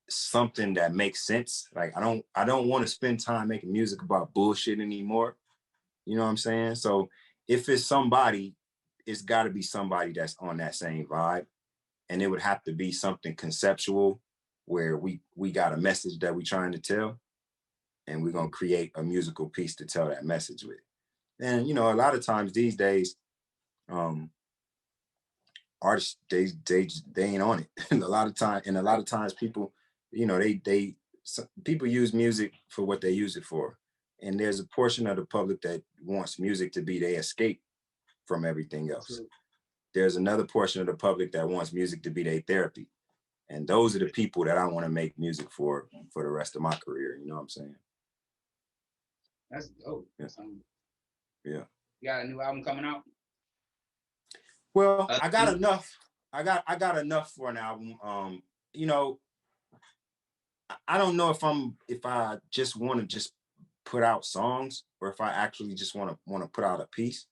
something that makes sense. Like I don't want to spend time making music about bullshit anymore. You know what I'm saying? So if it's somebody, it's got to be somebody that's on that same vibe, and it would have to be something conceptual where we got a message that we're trying to tell, and we're gonna create a musical piece to tell that message with. And you know, a lot of times these days, artists they ain't on it. And a lot of times people, you know, people use music for what they use it for. And there's a portion of the public that wants music to be their escape from everything else. True. There's another portion of the public that wants music to be their therapy. And those are the people that I want to make music for the rest of my career. You know what I'm saying? That's dope. Yeah. Yeah. You got a new album coming out? Well, I got enough. I got enough for an album. You know, I don't know if I just want to just put out songs or if I actually just want to put out a piece.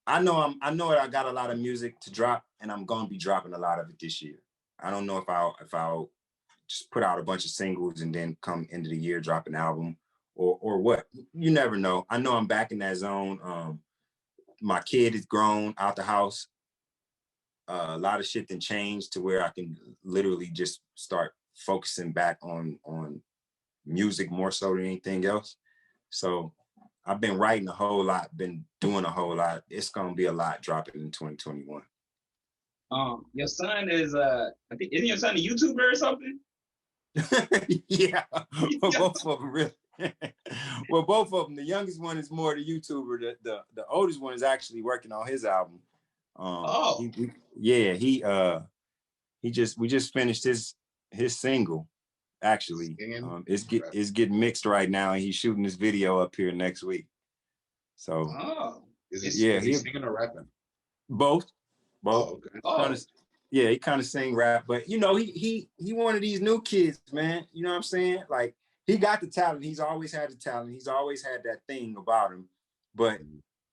I know that I got a lot of music to drop, and I'm gonna be dropping a lot of it this year. I don't know if I'll just put out a bunch of singles and then come end of the year drop an album or what. You never know. I know I'm back in that zone. My kid is grown out the house. A lot of shit then changed to where I can literally just start focusing back on music more so than anything else. So I've been writing a whole lot, been doing a whole lot. It's gonna be a lot dropping in 2021. Your son is I think, isn't your son a YouTuber or something? Yeah, well, both of them really. Well, both of them. The youngest one is more the YouTuber. The oldest one is actually working on his album. We just finished his single. Actually, it's getting mixed right now, and he's shooting this video up here next week. So, is he singing or rapping? Both. Oh, okay. He kind of sing rap, but you know, he one of these new kids, man. You know what I'm saying? Like, he got the talent. He's always had the talent. He's always had that thing about him. But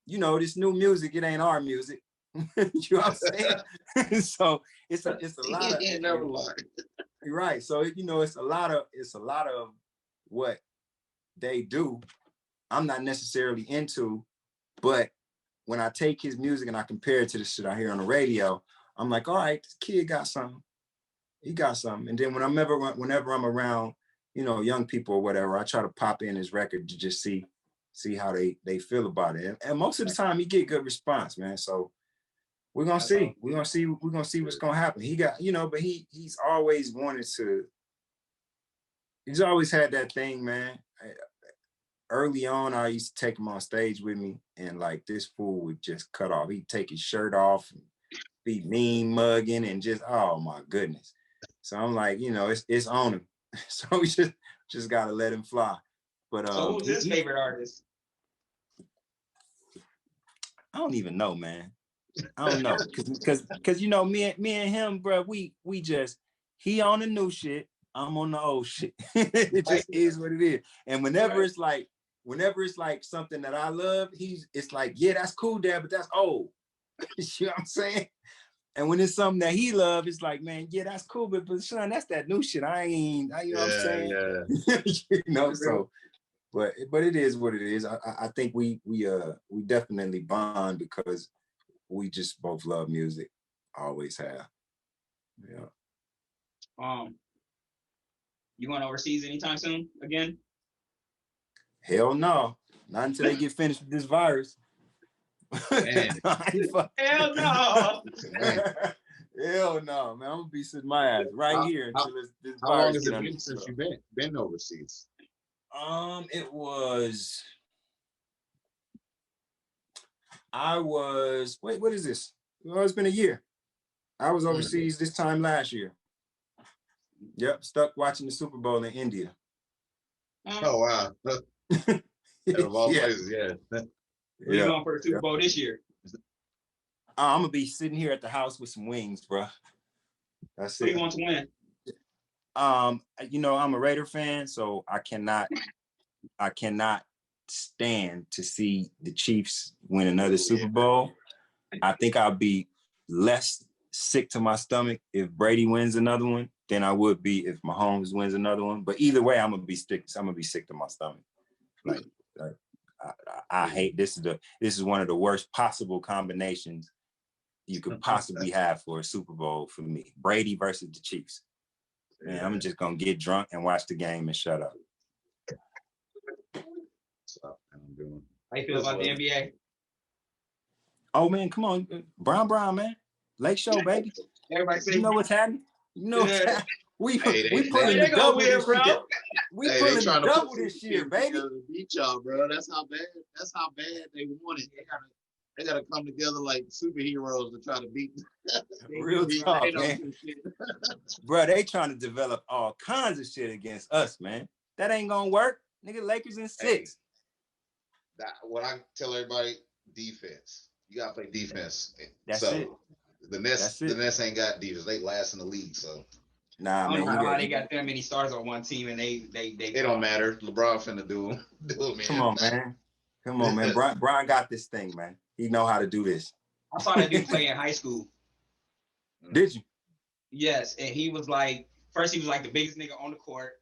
you know, this new music, it ain't our music. You know what I'm saying? So it's a lot of never lied. Right. So you know, it's a lot of what they do. I'm not necessarily into, but when I take his music and I compare it to the shit I hear on the radio, I'm like, all right, this kid got something. He got something. And then whenever I'm around, you know, young people or whatever, I try to pop in his record to just see how they feel about it. And most of the time, he get good response, man. So we're gonna see. We're gonna see what's gonna happen. He got, you know, but he's always wanted to. He's always had that thing, man. Early on, I used to take him on stage with me, and like this fool would just cut off. He'd take his shirt off, and be mean mugging, and just, oh my goodness. So I'm like, you know, it's on him. So we just gotta let him fly. But so who's his favorite artist? I don't even know, man. I don't know, cause you know, me and him, bro, we just, he on the new shit, I'm on the old shit. It just is what it is. And whenever it's like something that I love, it's like, yeah, that's cool, Dad, but that's old. You know what I'm saying? And when it's something that he loves, it's like, man, yeah, that's cool, but son, that's that new shit. You know what I'm saying? Yeah. You know, so, but it is what it is. I think we definitely bond because we just both love music. Always have. Yeah. You going overseas anytime soon again? Hell no. Not until they get finished with this virus. Hell no. Hell no, man. I'm gonna be sitting my ass right here until this How long has it been since you've been overseas? It was. What is this? Well, it's been a year. I was overseas this time last year. Yep, stuck watching the Super Bowl in India. Oh wow. Of all places, yeah. Where you going for the Super Bowl this year? I'm gonna be sitting here at the house with some wings, bro. That's it. Who you want to win? You know, I'm a Raider fan, so I cannot stand to see the Chiefs win another Super Bowl. I think I'll be less sick to my stomach if Brady wins another one than I would be if Mahomes wins another one. But either way, I'm gonna be sick to my stomach. Like I hate this is one of the worst possible combinations you could possibly have for a Super Bowl for me. Brady versus the Chiefs. Man, I'm just gonna get drunk and watch the game and shut up. How you feel about the NBA? Oh man, come on, Brown, man. Lake Show, baby. Everybody say, you know what's happening. You know what's happening. We pulling the double this year. We pulling the double this year, baby. Beat y'all, bro. That's how bad they want it. They gotta come together like superheroes to try to beat. Real talk, man. Bro, they trying to develop all kinds of shit against us, man. That ain't gonna work. Nigga, Lakers in 6. Hey, what I tell everybody, defense. You gotta play defense. That's so it. the Nets ain't got defense. They last in the league. So nah, I don't man, know how they got that many stars on one team, and they it don't matter. LeBron finna do them. Come on, man. Brian got this thing, man. He know how to do this. I saw that dude play in high school. Did you? Yes, and he was like, first he was like the biggest nigga on the court.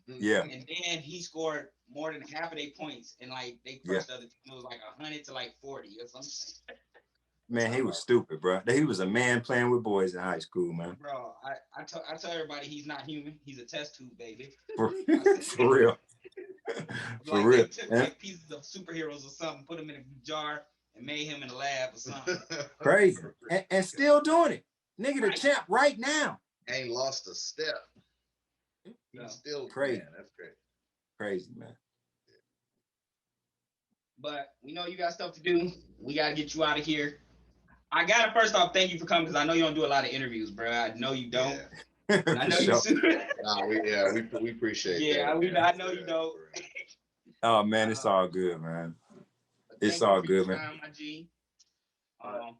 Yeah. And then he scored more than half of their points, and like they crushed the other team. It was like 100 to like 40 or something. Man, he was stupid, bro. He was a man playing with boys in high school, man. Bro, I tell everybody he's not human. He's a test tube, baby. For real. For like real. They took like pieces of superheroes or something, put them in a jar, and made him in a lab or something. Crazy. And still doing it. Nigga, the champ right now. Ain't lost a step. He's still crazy. Man, that's great. Crazy, man. But we know you got stuff to do. We got to get you out of here. I got to first off thank you for coming because I know you don't do a lot of interviews, bro. I know you don't. Yeah. I know you do. We appreciate that. Yeah, I know you don't. Oh, man, it's all good, man. It's all good, man. Time, my G.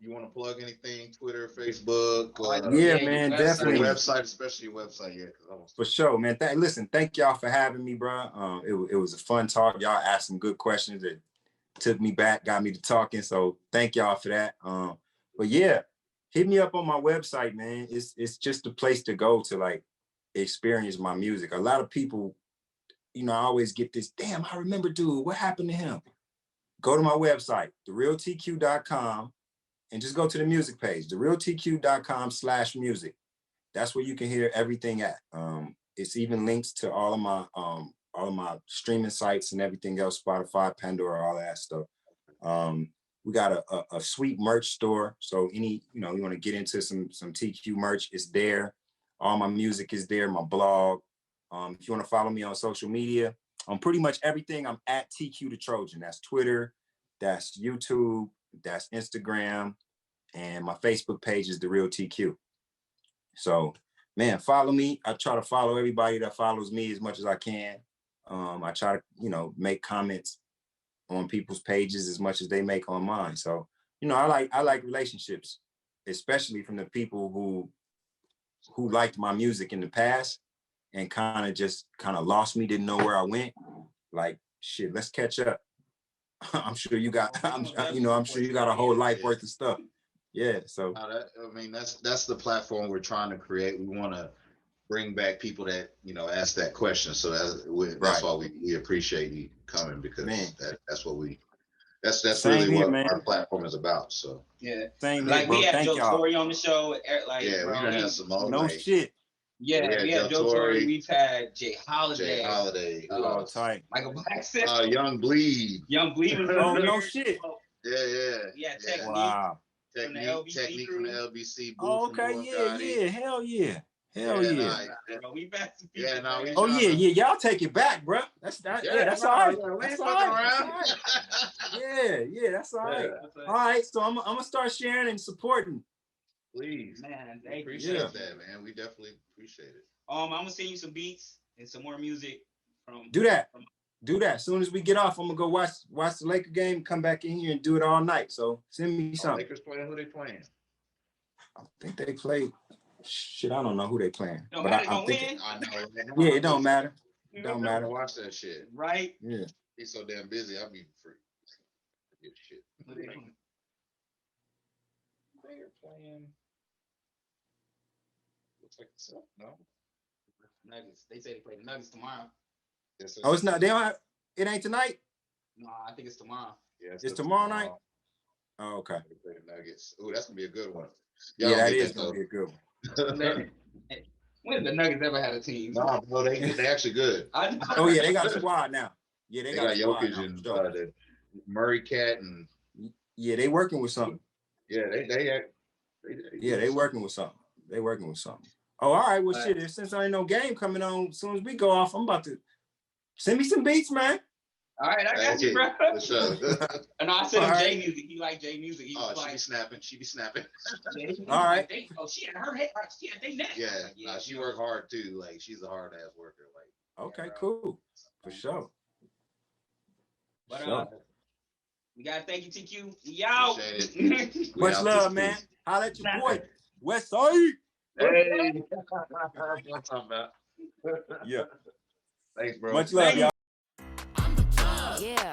You want to plug anything? Twitter, Facebook? Yeah, man, definitely. Website, especially your website. Yeah, for sure, man. Listen, thank y'all for having me, bro. It was a fun talk. Y'all asked some good questions that took me back, got me to talking. So thank y'all for that. But yeah, hit me up on my website, man. It's just a place to go to like experience my music. A lot of people, I always get this, damn, I remember dude, what happened to him? Go to my website, therealtq.com. And just go to the music page, therealtq.com/music. That's where you can hear everything at. It's even links to all of my streaming sites and everything else, Spotify, Pandora, all that stuff. We got a sweet merch store. So you want to get into some TQ merch, it's there. All my music is there, my blog. If you want to follow me on social media, on pretty much everything, I'm at TQ the Trojan. That's Twitter, that's YouTube, that's Instagram, and my Facebook page is The Real TQ. So, man, follow me. I try to follow everybody that follows me as much as I can. I try to, make comments on people's pages as much as they make on mine. So, I like relationships, especially from the people who liked my music in the past and kind of lost me, didn't know where I went. Like, shit, let's catch up. I'm sure you got, I'm sure you got a whole life worth of stuff. Yeah. So, that's the platform we're trying to create. We want to bring back people that, ask that question. So that's why we appreciate you coming, because that's really what our platform is about. So yeah, same like bro. we had Thank Joe Torre on the show. Like, yeah, bro, we done had some more. No shit. Yeah, we had Joe Torre. We've had Jay Holiday. Oh, tight. Michael Blackson. Young Bleed. Young Bleed was oh, no shit. Yeah. Yeah, Technique. Wow. Technique from the LBC. Oh, okay. Yeah. Hell yeah. Nice. We back to y'all take it back, bro. That's all right. That's all right. Yeah, that's all right. All right, so I'm gonna start sharing and supporting. Please, man. We appreciate that, man. We definitely appreciate it. I'm gonna send you some beats and some more music from. Do that. As soon as we get off, I'm gonna go watch the Laker game, come back in here and do it all night. So send me something. Lakers playing? Who they playing? I think they play. Shit, I don't know who they playing. No, but I'm thinking. I know. Yeah, it don't matter. It don't matter. Watch that shit. Right? Yeah. He's so damn busy. I'll be free. Get shit. They're playing. Looks like it's up. No. Nuggets. They say they play the Nuggets tomorrow. Oh, it's not. They don't have. It ain't tonight. No, I think it's tomorrow. Yeah, it's tomorrow night. Oh, okay. They play the Nuggets. Ooh, that's gonna be a good one. Yeah, that is gonna be a good one. When have the Nuggets ever had a team? No, they actually good. Oh yeah, they got a squad now. Yeah, they got Jokic and the Murray Cat and. Yeah, they working with something. Yeah, they working with something. Oh, all right. Well, shit. Since there ain't no game coming on, as soon as we go off, I'm about to send me some beats, man. All right, I got you, bro. Sure. And I sent him J music. He like J music. He she be snapping. Yeah, all right. She had her head. She had they neck. Yeah, she work hard too. Like she's a hard ass worker. Like. Okay, cool. For sure. But we gotta thank you, TQ. Y'all. Much love, man. Holla at your boy, West Side. Hey, what's up, man? Yeah. Thanks, bro. Much love, y'all. Yeah.